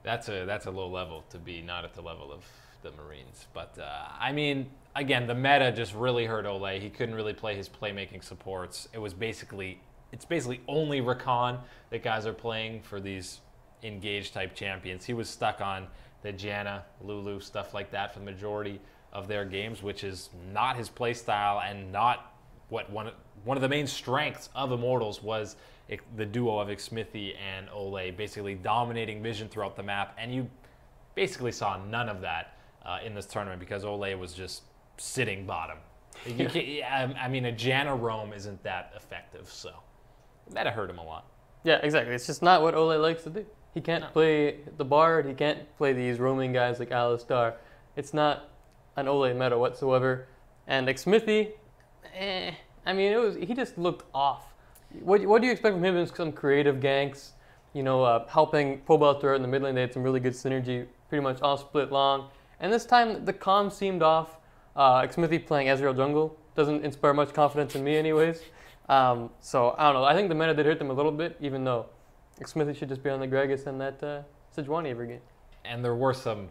That's a low level to be not at the level of the Marines. But, I mean, again, the meta just really hurt Ole. He couldn't really play his playmaking supports. It's basically only Rakan that guys are playing for these engaged type champions. He was stuck on the Janna, Lulu, stuff like that for the majority of their games, which is not his play style and not what one of the main strengths of Immortals was the duo of Xmithie and Ole basically dominating vision throughout the map, and you basically saw none of that in this tournament because Ole was just sitting bottom. I mean, a Janna roam isn't that effective, so that hurt him a lot. Yeah, exactly. It's just not what Ole likes to do. He can't play the Bard. He can't play these roaming guys like Alistar. It's not an Ole meta whatsoever. And Xmithie, I mean, he just looked off. What do you expect from him in some creative ganks? Helping Pobal throughout in the mid lane. They had some really good synergy, pretty much all split long. And this time the comms seemed off. Xmithy playing Ezreal jungle doesn't inspire much confidence in me anyways. So I don't know. I think the meta did hurt them a little bit, even though Xmithy should just be on the Gragas and that Sejuani every game. And there were some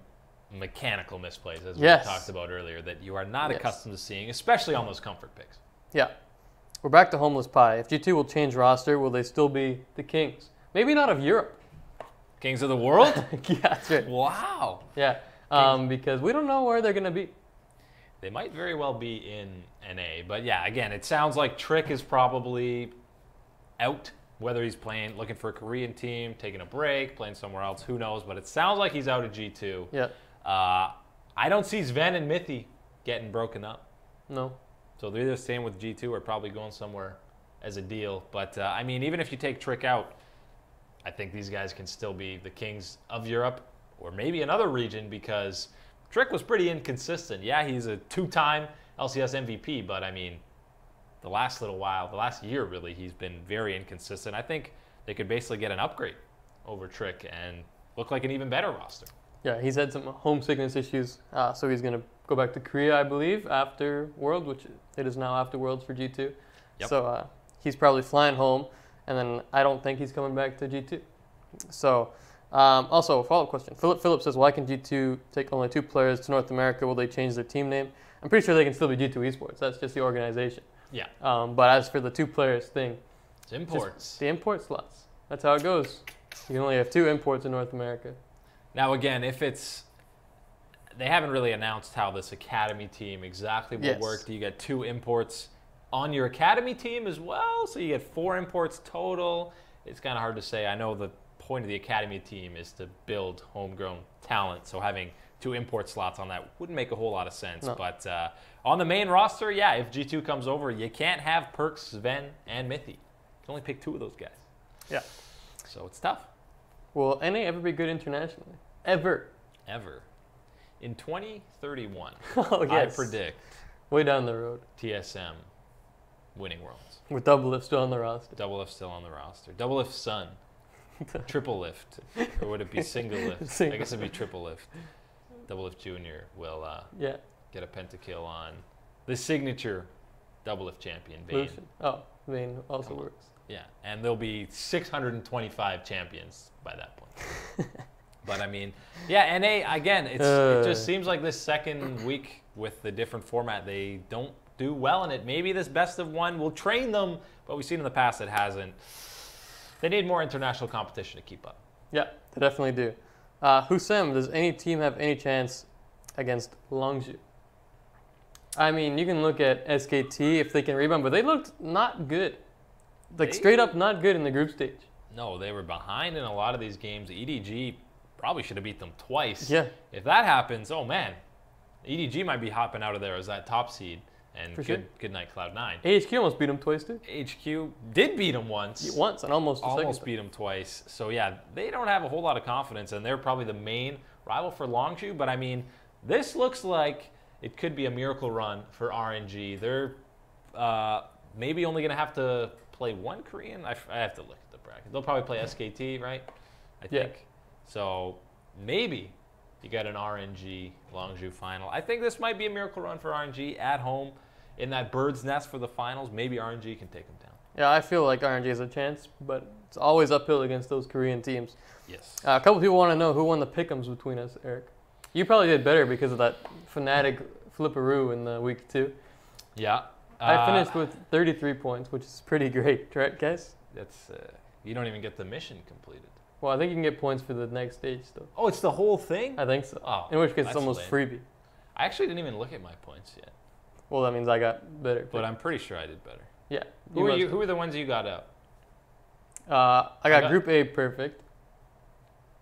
mechanical misplays, as we talked about earlier, that you are not accustomed to seeing, especially on those comfort picks. Yeah. We're back to Homeless Pie. If G2 will change roster, will they still be the kings? Maybe not of Europe. Kings of the world? Yeah, that's right. Wow. Yeah, because we don't know where they're going to be. They might very well be in NA. But yeah, again, it sounds like Trick is probably out. Whether he's playing, looking for a Korean team, taking a break, playing somewhere else, who knows? But it sounds like he's out of G2. Yeah. I don't see Sven and Mithy getting broken up. No. So they're either staying with G2 or probably going somewhere as a deal. But, I mean, even if you take Trick out, I think these guys can still be the kings of Europe or maybe another region because Trick was pretty inconsistent. Yeah, he's a 2-time LCS MVP, but, I mean, the last little while, the last year really, he's been very inconsistent. I think they could basically get an upgrade over Trick and look like an even better roster. Yeah, he's had some homesickness issues, so he's going to go back to Korea, I believe, after World, which it is now after Worlds for G2. Yep. So he's probably flying home, and then I don't think he's coming back to G2. So also, a follow-up question. Philip says, why can G2 take only 2 players to North America? Will they change their team name? I'm pretty sure they can still be G2 eSports. That's just the organization. Yeah. But as for the 2 players thing, it's imports. The import slots. That's how it goes. You can only have 2 imports in North America. Now, again, if it's... They haven't really announced how this academy team exactly will work. Do you get 2 imports on your academy team as well? So you get 4 imports total. It's kind of hard to say. I know the point of the academy team is to build homegrown talent. So having 2 import slots on that wouldn't make a whole lot of sense. No. But on the main roster, yeah, if G2 comes over, you can't have Perks, Sven, and Mithy. You can only pick 2 of those guys. Yeah. So it's tough. Will NA ever be good internationally? Ever. In 2031, yes. I predict way down the road, TSM winning Worlds. With Doublelift still on the roster. Doublelift still on the roster. Doublelift's son. Triple lift. Or would it be single lift? I guess it'd be triple lift. Doublelift Jr. will get a pentakill on the signature Doublelift champion, Vayne. Oh, Vayne also works. Yeah, and there'll be 625 champions by that point. But I mean, yeah, NA, again, it just seems like this second week with the different format, they don't do well in it. Maybe this best of one will train them, but we've seen in the past it hasn't. They need more international competition to keep up. Yeah, they definitely do. Husam, does any team have any chance against Longzhu? I mean, you can look at SKT if they can rebound, but they looked not good. Like, straight up not good in the group stage. No, they were behind in a lot of these games. EDG probably should have beat them twice. Yeah. If that happens, oh man, EDG might be hopping out of there as that top seed. And good night, Cloud9. HQ almost beat them twice, too. HQ did beat them once. Once, and almost beat them twice. So, yeah, they don't have a whole lot of confidence, and they're probably the main rival for Longzhu. But, I mean, this looks like it could be a miracle run for RNG. They're maybe only going to have to play 1 Korean. I have to look at the bracket. They'll probably play SKT, right? I think. So, maybe you got an RNG Longzhu final. I think this might be a miracle run for RNG at home in that bird's nest for the finals. Maybe RNG can take them down. Yeah, I feel like RNG has a chance, but it's always uphill against those Korean teams. Yes. A couple people want to know who won the pick'ems between us, Eric. You probably did better because of that Fnatic flipperoo in the week 2. Yeah. I finished with 33 points, which is pretty great, right, guys? That's you don't even get the mission completed. Well, I think you can get points for the next stage still. Oh, it's the whole thing? I think so. Oh, in which case it's almost freebie. I actually didn't even look at my points yet. Well, that means I got better. But I'm pretty sure I did better. Yeah. Who are the ones you got out? I got Group A perfect,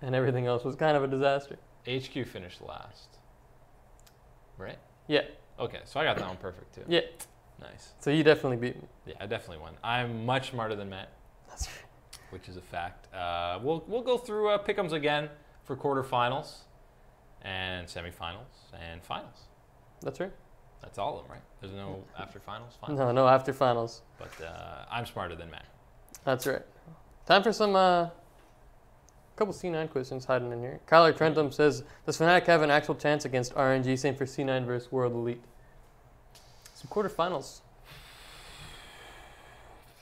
and everything else was kind of a disaster. HQ finished last. Right? Yeah. Okay, so I got that one perfect too. Yeah. Nice. So you definitely beat me. Yeah, I definitely won. I'm much smarter than Matt. That's right. Which is a fact. We'll go through pick'ems again for quarterfinals and semifinals and finals. That's right. That's all of them, right? There's no after finals? No after finals. But I'm smarter than Matt. That's right. Time for some couple C9 questions hiding in here. Kyler Trentum says, does Fnatic have an actual chance against RNG? Same for C9 versus World Elite. Some quarterfinals.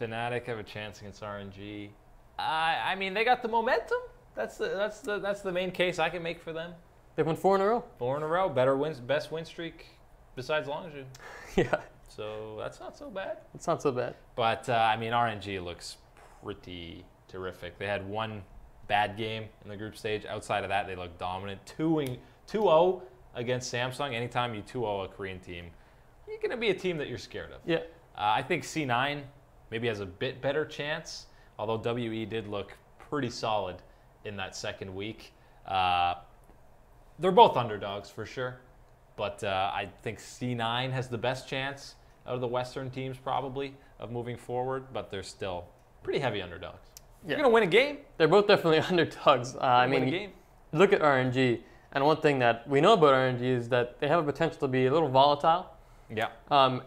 Fnatic have a chance against RNG. I mean, they got the momentum. That's the main case I can make for them. They've won 4 in a row. 4 in a row. Best win streak besides Longzhu. Yeah. So that's not so bad. It's not so bad. But, I mean, RNG looks pretty terrific. They had one bad game in the group stage. Outside of that, they look dominant. 2-0 against Samsung. Anytime you 2-0 a Korean team, you're going to be a team that you're scared of. Yeah. I think C9 maybe has a bit better chance, although WE did look pretty solid in that second week. They're both underdogs for sure, but I think C9 has the best chance out of the Western teams probably of moving forward, but they're still pretty heavy underdogs. Yeah. You're going to win a game. They're both definitely underdogs. I mean, look at RNG, and one thing that we know about RNG is that they have a potential to be a little volatile. Yeah.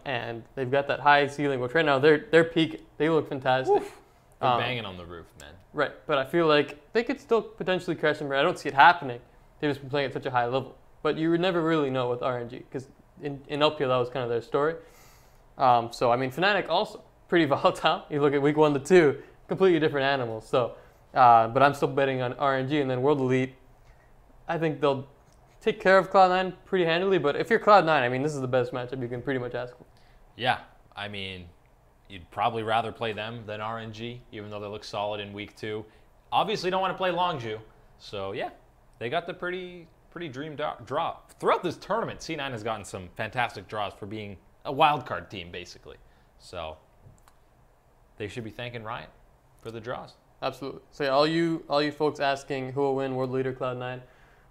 And they've got that high ceiling, which right now their peak, they look fantastic. Oof. They're banging on the roof, man. Right, but I feel like they could still potentially crash them. I don't see it happening. They've just been playing at such a high level. But you would never really know with RNG, because in LPL, that was kind of their story. So, I mean, Fnatic also pretty volatile. You look at week 1 to 2, completely different animals. So, but I'm still betting on RNG. And then World Elite, I think they'll take care of Cloud9 pretty handily. But if you're Cloud9, I mean, this is the best matchup you can pretty much ask for. Yeah, I mean, you'd probably rather play them than RNG, even though they look solid in week 2. Obviously, don't want to play Longzhu. So, yeah, they got the pretty dream draw. Throughout this tournament, C9 has gotten some fantastic draws for being a wildcard team, basically. So, they should be thanking Riot for the draws. Absolutely. So, yeah, all you folks asking who will win, World Elite or Cloud9,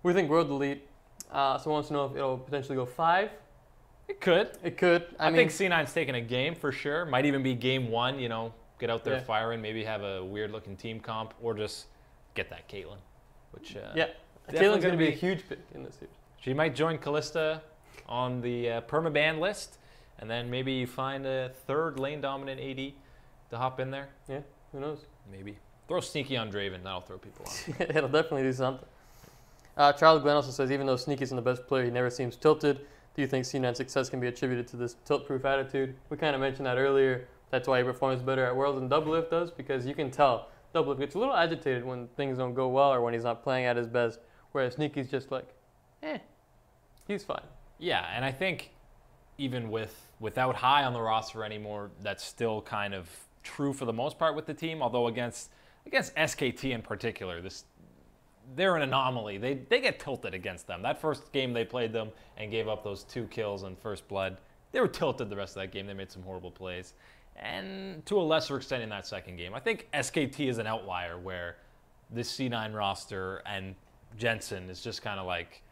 we think World Elite. Someone wants to know if it'll potentially go 5. It could. It could. I think C9's taking a game for sure. Might even be game 1, you know, get out there firing, maybe have a weird-looking team comp, or just get that Caitlyn, which yeah. Caitlyn's going to be a huge pick in this series. She might join Kalista on the permaban list, and then maybe you find a third lane-dominant AD to hop in there. Yeah, who knows? Maybe. Throw Sneaky on Draven. That'll throw people off. It'll definitely do something. Charles Glenn also says, even though Sneaky's the best player, he never seems tilted. Do you think C9's success can be attributed to this tilt-proof attitude? We kind of mentioned that earlier. That's why he performs better at Worlds than Doublelift does, because you can tell Doublelift gets a little agitated when things don't go well or when he's not playing at his best, whereas Sneaky's just like, he's fine. Yeah, and I think even without High on the roster anymore, that's still kind of true for the most part with the team, although against SKT in particular, they're an anomaly. They get tilted against them. That first game they played them and gave up those 2 kills in First Blood, they were tilted the rest of that game. They made some horrible plays. And to a lesser extent in that second game. I think SKT is an outlier where this C9 roster and Jensen is just kind of like,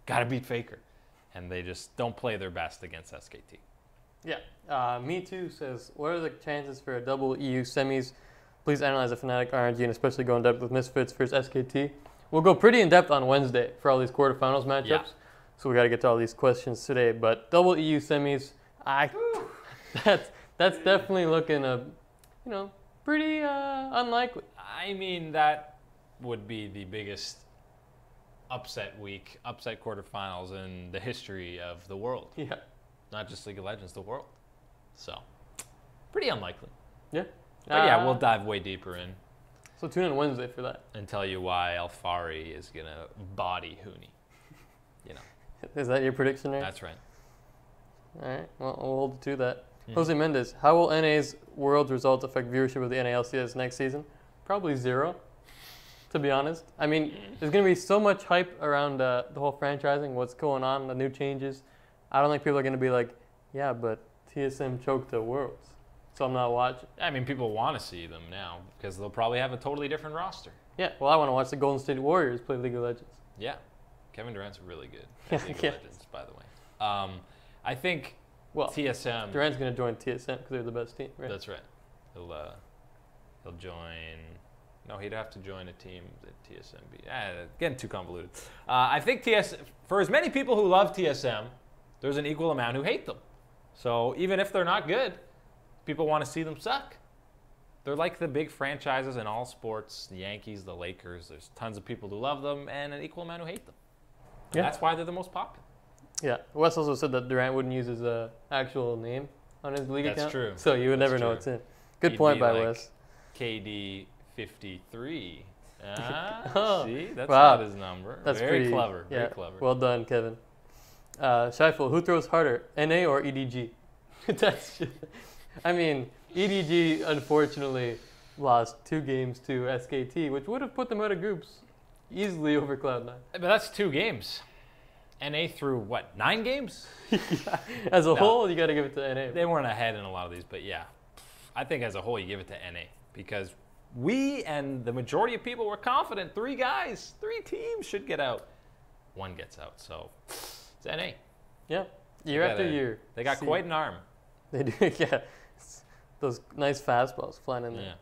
got to beat Faker. And they just don't play their best against SKT. Yeah. Me Too says, what are the chances for a double EU semis? Please analyze the Fnatic RNG and especially go in depth with Misfits versus SKT. We'll go pretty in-depth on Wednesday for all these quarterfinals matchups. Yeah. So we got to get to all these questions today. But double EU semis, that's definitely looking pretty unlikely. I mean, that would be the biggest upset quarterfinals in the history of the world. Yeah. Not just League of Legends, the world. So, pretty unlikely. Yeah. But yeah, we'll dive way deeper in. So tune in Wednesday for that. And tell you why Alfari is going to body Huni. You know. Is that your prediction there? That's right. All right. Well, we'll hold to that. Jose Mendez, how will NA's Worlds results affect viewership of the NALCS next season? Probably 0, to be honest. I mean, there's going to be so much hype around the whole franchising, what's going on, the new changes. I don't think people are going to be like, yeah, but TSM choked the Worlds, so I'm not watching. I mean, people want to see them now because they'll probably have a totally different roster. Yeah, well, I want to watch the Golden State Warriors play League of Legends. Yeah, Kevin Durant's really good at League of Legends, by the way. I think TSM... Durant's going to join TSM because they're the best team, right? That's right. He'll join... No, he'd have to join a team that TSM beat. Getting too convoluted. I think for as many people who love TSM, there's an equal amount who hate them. So even if they're not good, people want to see them suck. they're like the big franchises in all sports. The Yankees, the Lakers. There's tons of people who love them and an equal amount who hate them. And that's why they're the most popular. Yeah. Wes also said that Durant wouldn't use his actual name on his league account. That's true. So you would never know it's him. Good point by Wes. KD 53. See, that's wow. not his number. That's very pretty clever. Yeah. Very clever. Well done, Kevin. Scheifel, who throws harder, NA or EDG? That's just, I mean, EDG unfortunately lost 2 games to SKT, which would have put them out of groups easily over Cloud9. But that's 2 games. NA through what, 9 games? As a whole, you got to give it to NA. They weren't ahead in a lot of these, but yeah. I think as a whole, you give it to NA because we and the majority of people were confident 3 guys, 3 teams should get out. 1 gets out, so it's NA. Yeah, year after year. They got quite an arm. They do, yeah. Those nice fastballs flying in there.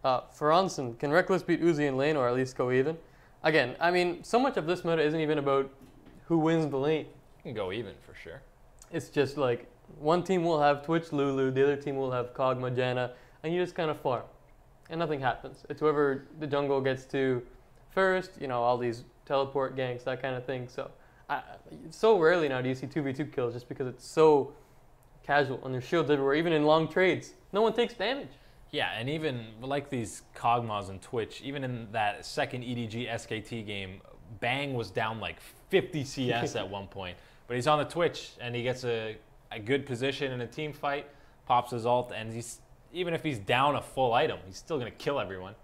Yeah. Ferronson, can Reckless beat Uzi in lane or at least go even? Again, I mean, so much of this meta isn't even about who wins the lane. You can go even for sure. It's just like one team will have Twitch Lulu, the other team will have Kog'Maw Janna, and you just kind of farm. And nothing happens. It's whoever the jungle gets to first, you know, all these teleport ganks, that kind of thing. So so rarely now do you see 2v2 kills just because it's so casual and there's shields everywhere, even in long trades. No one takes damage. Yeah, and even like these Kog'Maws and Twitch, even in that second EDG SKT game, Bang was down like 50 CS at one point. But he's on the Twitch and he gets a good position in a team fight, pops his ult, and even if he's down a full item, he's still going to kill everyone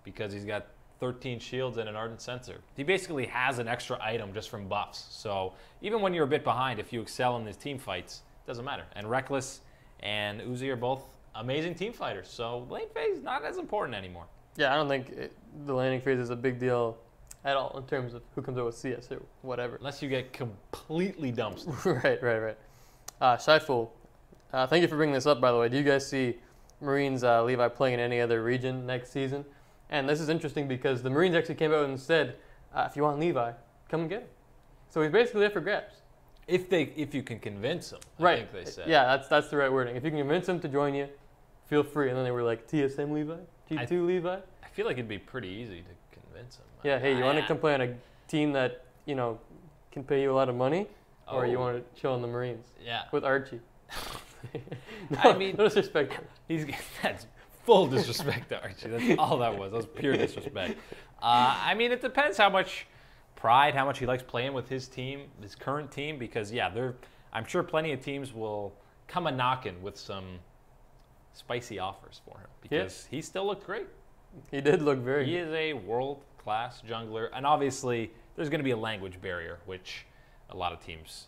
because he's got 13 shields and an Ardent Sensor. He basically has an extra item just from buffs. So even when you're a bit behind, if you excel in these team fights, it doesn't matter. And Reckless and Uzi are both amazing team fighters. So lane phase not as important anymore. Yeah, I don't think the laning phase is a big deal at all in terms of who comes out with CS or whatever. Unless you get completely dumped. Right. Scheifel, thank you for bringing this up, by the way. Do you guys see Marines Levi playing in any other region next season? And this is interesting because the Marines actually came out and said, if you want Levi, come and get him. So he's basically there for grabs. If you can convince him, right. I think they said. Yeah, that's the right wording. If you can convince him to join you, feel free. And then they were like, TSM Levi? G2 Levi? I feel like it'd be pretty easy to convince him. Yeah, hey, you want to come play on a team that, you know, can pay you a lot of money? Or you want to chill on the Marines? Yeah. With Archie? I mean, no disrespect. That's full disrespect to Archie. That's all that was. That was pure disrespect. I mean, it depends how much pride, how much he likes playing with his team, his current team, because, yeah, I'm sure plenty of teams will come a-knocking with some spicy offers for him because he still looked great. He did look very good. He is a world-class jungler, and obviously there's going to be a language barrier, which a lot of teams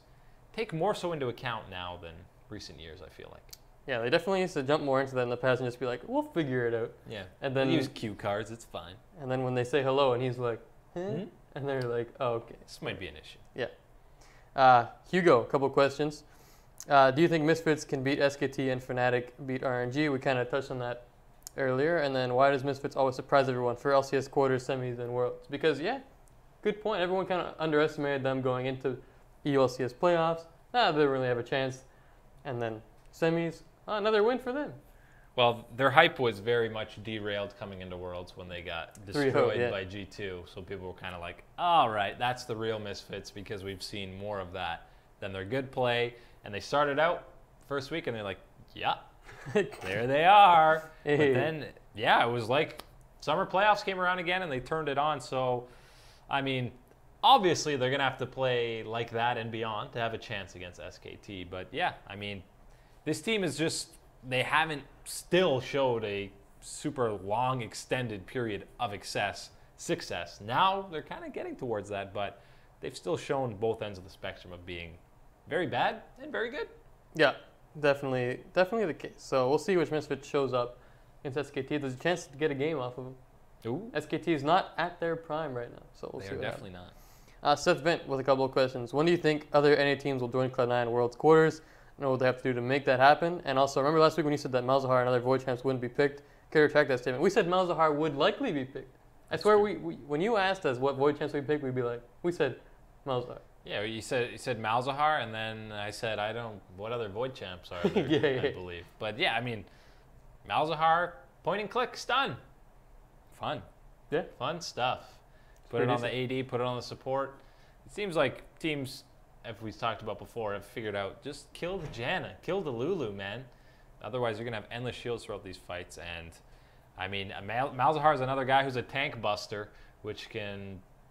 take more so into account now than recent years, I feel like. Yeah, they definitely used to jump more into that in the past and just be like, we'll figure it out. Yeah, and then use cue cards, it's fine. And then when they say hello and he's like, and they're like, oh, okay. This might be an issue. Yeah. Hugo, a couple questions. Do you think Misfits can beat SKT and Fnatic beat RNG? We kind of touched on that earlier. And then why does Misfits always surprise everyone for LCS quarters, semis, and worlds? Because, yeah, good point. Everyone kind of underestimated them going into EULCS playoffs. They didn't really have a chance. And then semis, another win for them. Well, their hype was very much derailed coming into Worlds when they got destroyed by G2. So people were kind of like, all right, that's the real Misfits because we've seen more of that than their good play. And they started out first week and they're like, yeah, there they are. But then, yeah, it was like summer playoffs came around again and they turned it on. So, I mean, obviously they're going to have to play like that and beyond to have a chance against SKT. But yeah, I mean, this team is just, they haven't still showed a super long extended period of success. Now they're kind of getting towards that, but they've still shown both ends of the spectrum of being very bad and very good. Yeah, definitely the case. So we'll see which Misfit shows up against SKT. There's a chance to get a game off of them. Ooh. SKT is not at their prime right now, so we'll see. They're definitely not. Seth Vint with a couple of questions. When do you think other NA teams will join Cloud9 Worlds quarters? I know what they have to do to make that happen. And also, remember last week when you said that Malzahar and other Void champs wouldn't be picked? Can you retract that statement? We said Malzahar would likely be picked. I swear, we when you asked us what Void champs we picked, we'd be like, we said Malzahar. Yeah, you said Malzahar, and then I said, what other Void champs are there, I believe. But yeah, I mean, Malzahar, point and click, stun. Fun. Yeah. Fun stuff. Put it pretty on the AD, put it on the support. It seems like teams, as we've talked about before, have figured out just kill the Janna, kill the Lulu, man. Otherwise, you're going to have endless shields throughout these fights. And, I mean, Malzahar is another guy who's a tank buster, which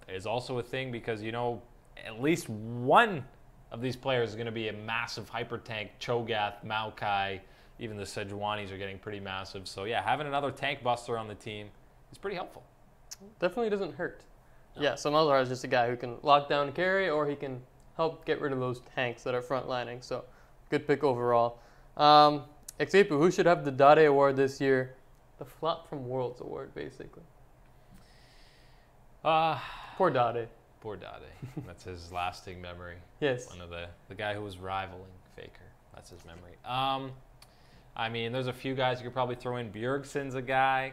is also a thing because, you know, at least one of these players is going to be a massive hyper tank. Cho'Gath, Maokai, even the Sejuanis are getting pretty massive. So, yeah, having another tank buster on the team is pretty helpful. Definitely doesn't hurt. No. Yeah, so Malzahar is just a guy who can lock down carry, or he can help get rid of those tanks that are frontlining. So, good pick overall. Xapu, who should have the Dade Award this year? The Flop from Worlds Award, basically. Poor Dade. Poor Dade. That's his lasting memory. Yes. One of the guy who was rivaling Faker. That's his memory. I mean, there's a few guys you could probably throw in. Bjergsen's a guy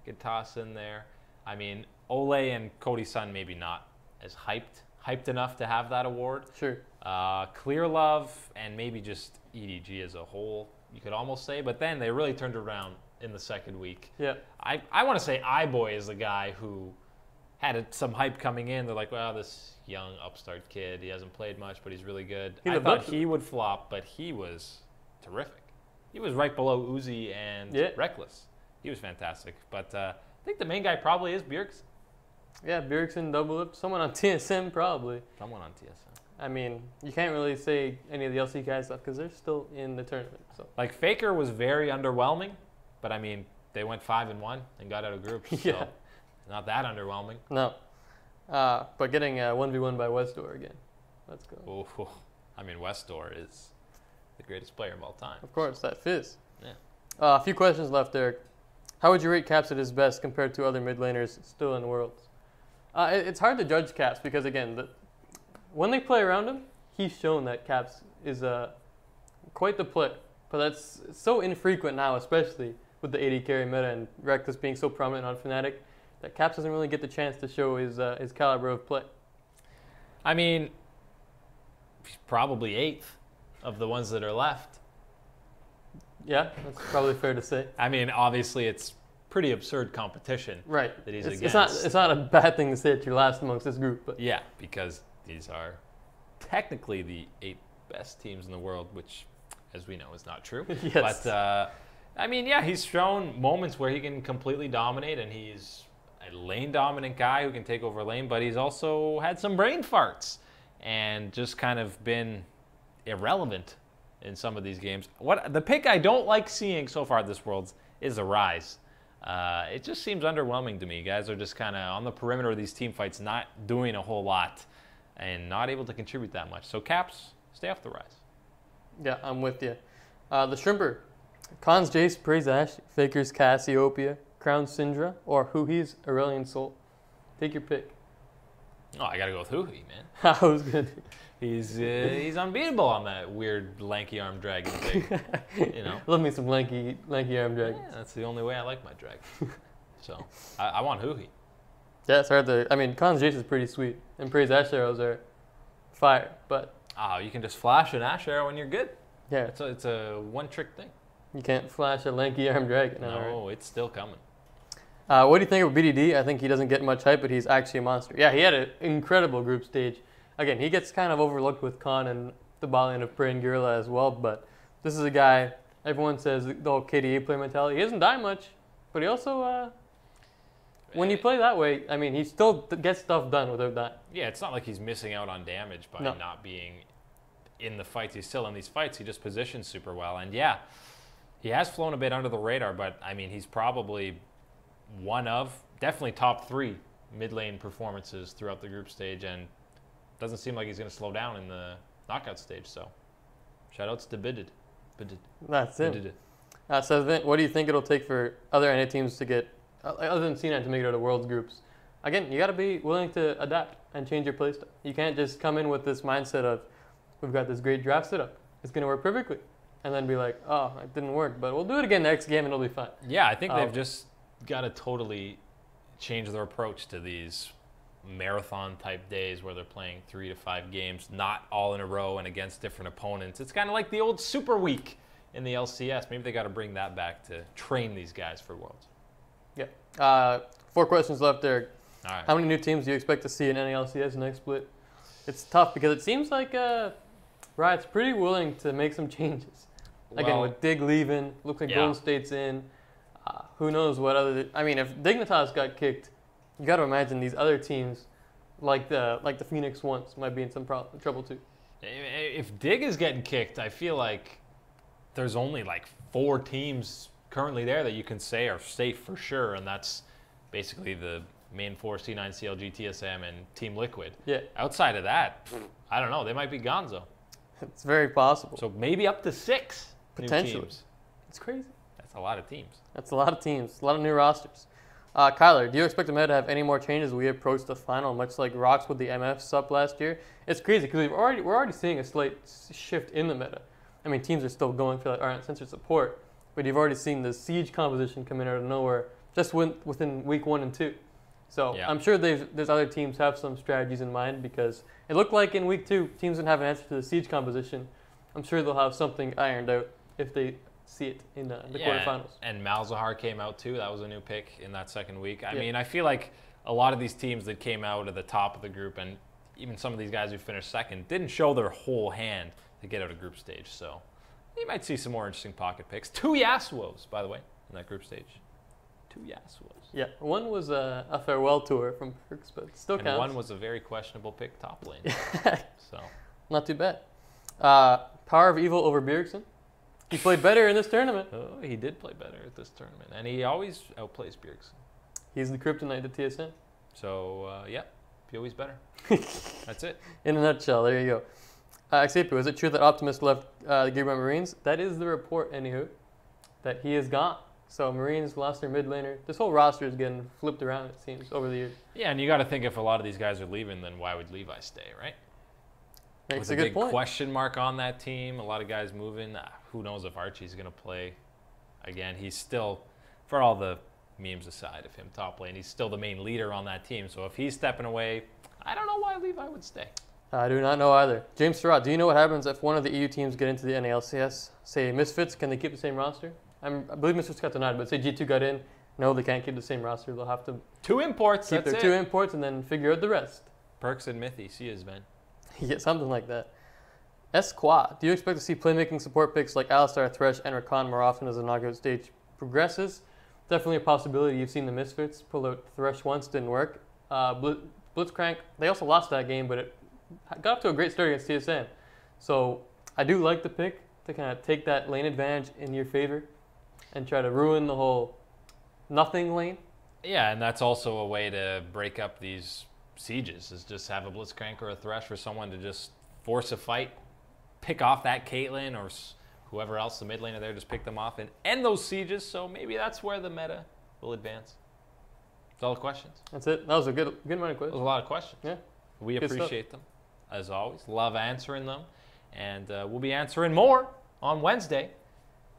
you could toss in there. I mean, Ole and Cody Sun maybe not as hyped enough to have that award. Sure. Clear Love and maybe just EDG as a whole, you could almost say. But then they really turned around in the second week. Yeah. I want to say iBoy is the guy who had some hype coming in. They're like, well, this young upstart kid, he hasn't played much, but he's really good. I thought he would flop, but he was terrific. He was right below Uzi and Reckless. He was fantastic. But I think the main guy probably is Bjergsen. Yeah, Bjergsen, Doublelift, someone on TSM probably. Someone on TSM. I mean, you can't really say any of the LC guys stuff because they're still in the tournament. So. Like Faker was very underwhelming, but I mean, they went 5-1 and got out of groups. Yeah. So not that underwhelming. No. But getting 1v1 by Westdoor again. Let's go. Oh, I mean, Westdoor is the greatest player of all time. Of course, that fizz. Yeah. A few questions left, Eric. How would you rate Caps at his best compared to other mid laners still in Worlds? It's hard to judge Caps because, again, when they play around him, he's shown that Caps is quite the player. But that's so infrequent now, especially with the AD carry meta and Reckless being so prominent on Fnatic, that Caps doesn't really get the chance to show his caliber of play. I mean, he's probably 8th of the ones that are left. Yeah, that's probably fair to say. I mean, obviously, it's pretty absurd competition right. that he's against. It's not a bad thing to say that you're last amongst this group. But. Yeah, because these are technically the 8 best teams in the world, which, as we know, is not true. Yes. But, I mean, yeah, he's shown moments where he can completely dominate, and he's a lane-dominant guy who can take over lane, but he's also had some brain farts and just kind of been irrelevant in some of these games. The pick I don't like seeing so far this Worlds is a Rise. It just seems underwhelming to me. Guys are just kind of on the perimeter of these team fights, not doing a whole lot and not able to contribute that much. So Caps, stay off the Rise. Yeah, I'm with you. The Shrimper. Cons Jace, Praise Ash, Faker's Cassiopeia, Crown Syndra, or Huhi's Aurelion Sol. Take your pick. Oh, I got to go with Huhi, man. I was good. He's unbeatable on that weird lanky arm dragon thing. You know. Love me some lanky arm dragons. Yeah, that's the only way I like my dragon. So I want Huhi. Yeah, it's hard to. I mean, Cons Jace is pretty sweet, and Praise Ash arrows are fire. But you can just flash an Ash arrow and you're good. Yeah, it's a one-trick thing. You can't flash a lanky arm dragon. No, right? It's still coming. What do you think of BDD? I think he doesn't get much hype, but he's actually a monster. Yeah, he had an incredible group stage. Again, he gets kind of overlooked with Khan and the Balian of Prey and Gorilla as well, but this is a guy, everyone says the whole KDA player mentality. He doesn't die much, but he also, when you play that way, I mean, he still gets stuff done without dying. Yeah, it's not like he's missing out on damage by not being in the fights. He's still in these fights. He just positions super well. And yeah, he has flown a bit under the radar, but I mean, he's probably one of, definitely top 3 mid lane performances throughout the group stage, and doesn't seem like he's going to slow down in the knockout stage. So, shoutouts to Bidded. That's it. So, Vint, what do you think it'll take for other NA teams to get, other than C9, to make it out of Worlds groups? Again, you got to be willing to adapt and change your playstyle. You can't just come in with this mindset of, we've got this great draft setup, it's going to work perfectly, and then be like, oh, it didn't work, but we'll do it again next game and it'll be fine. Yeah, I think they've just got to totally change their approach to these marathon type days where they're playing 3 to 5 games, not all in a row and against different opponents. It's kind of like the old Super Week in the LCS. Maybe they got to bring that back to train these guys for Worlds. Yeah. 4 questions left, Derek. All right. How many new teams do you expect to see in any LCS next split? It's tough because it seems like Riot's pretty willing to make some changes. Again, Well, with Dig leaving, looks like yeah. Golden State's in. Who knows what other... I mean, if Dignitas got kicked, you got to imagine these other teams, like the Phoenix ones, might be in some trouble too. If Dig is getting kicked, I feel like there's only like 4 teams currently there that you can say are safe for sure, and that's basically the main 4, C9, CLG, TSM, and Team Liquid. Yeah. Outside of that, I don't know. They might be gonzo. It's very possible. So maybe up to 6 Potentially. new teams. It's crazy. That's a lot of teams. That's a lot of teams, a lot of new rosters. Kyler, do you expect the meta to have any more changes as we approach the final, much like Rocks with the MF sub last year? It's crazy because we're already seeing a slight shift in the meta. I mean, teams are still going for like censored support, but you've already seen the Siege composition come in out of nowhere just within week 1 and 2. So Yeah. I'm sure there's other teams have some strategies in mind because it looked like in week 2 teams didn't have an answer to the Siege composition. I'm sure they'll have something ironed out if they see it in the quarterfinals. And Malzahar came out too. That was a new pick in that second week. I Yeah. mean, I feel like a lot of these teams that came out at the top of the group, and even some of these guys who finished second, didn't show their whole hand to get out of group stage. So you might see some more interesting pocket picks. 2 Yasuos, by the way, in that group stage. 2 Yasuos. Yeah, one was a farewell tour from Perks, but still And counts. one was a very questionable pick top lane. So Not too bad. Power of Evil over Bjergsen. He played better in this tournament. oh, he did play better at this tournament, and he always outplays Bjergsen. He's the kryptonite to TSM. So yeah, PoE's better. That's it. In a nutshell, there you go. Xapu, is it true that Optimus left the Gearbound Marines? That is the report, anywho, that he is gone. So Marines lost their mid laner. This whole roster is getting flipped around, it seems, over the years. Yeah, and you got to think if a lot of these guys are leaving, then why would Levi stay, right? Makes With a a good big point. question mark on that team, a lot of guys moving. Who knows if Archie's going to play again? He's still, for all the memes aside of him top lane, he's still the main leader on that team. So if he's stepping away, I don't know why Levi would stay. I do not know either. James Surratt, do you know what happens if one of the EU teams get into the NALCS? Say Misfits, can they keep the same roster? I believe Misfits got denied, but say G2 got in. No, they can't keep the same roster. They'll have to 2 imports, keep that's their it. 2 imports and then figure out the rest. Perks and Mythy, see his man. Yeah, something like that. Esqua, do you expect to see playmaking support picks like Alistar, Thresh, and Rakan more often as the knockout stage progresses? Definitely a possibility. You've seen the Misfits pull out Thresh once, didn't work. Blitzcrank, they also lost that game, but it got off to a great start against TSM. So I do like the pick to kind of take that lane advantage in your favor and try to ruin the whole nothing lane. Yeah, and that's also a way to break up these sieges, is just have a Blitzcrank or a Thresh for someone to just force a fight, pick off that Caitlyn or whoever else, the mid laner there, just pick them off and end those sieges. So maybe that's where the meta will advance. That's all the questions. That's it. That was a good amount of That was questions. a lot of questions. Yeah. We Good appreciate them, as always. Love answering them. And we'll be answering more on Wednesday,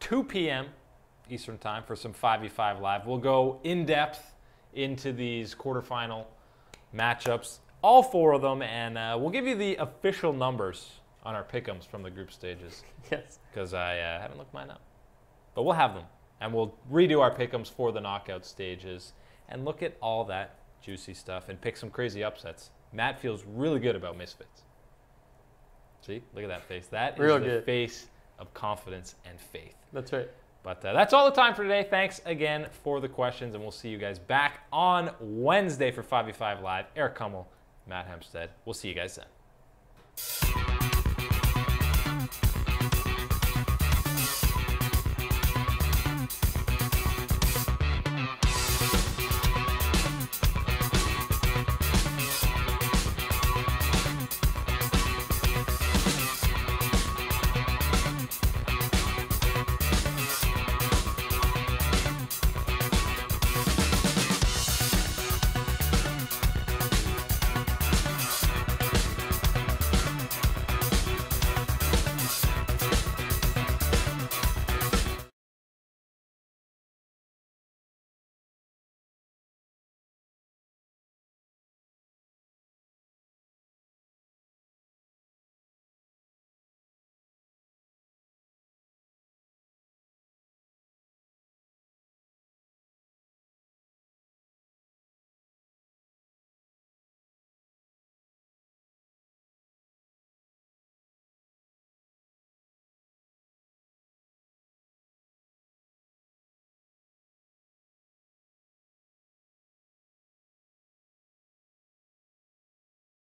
2 p.m. Eastern Time for some 5v5 Live. We'll go in-depth into these quarterfinal matchups, all 4 of them, and we'll give you the official numbers on our pick'ems from the group stages, Yes. because I haven't looked mine up. But we'll have them, and we'll redo our pick'ems for the knockout stages and look at all that juicy stuff and pick some crazy upsets. Matt feels really good about Misfits. See, look at that face. That is Real the good. face of confidence and faith. That's right. But that's all the time for today. Thanks again for the questions, and we'll see you guys back on Wednesday for 5v5 Live. Eric Kummel, Matt Hempstead. We'll see you guys then.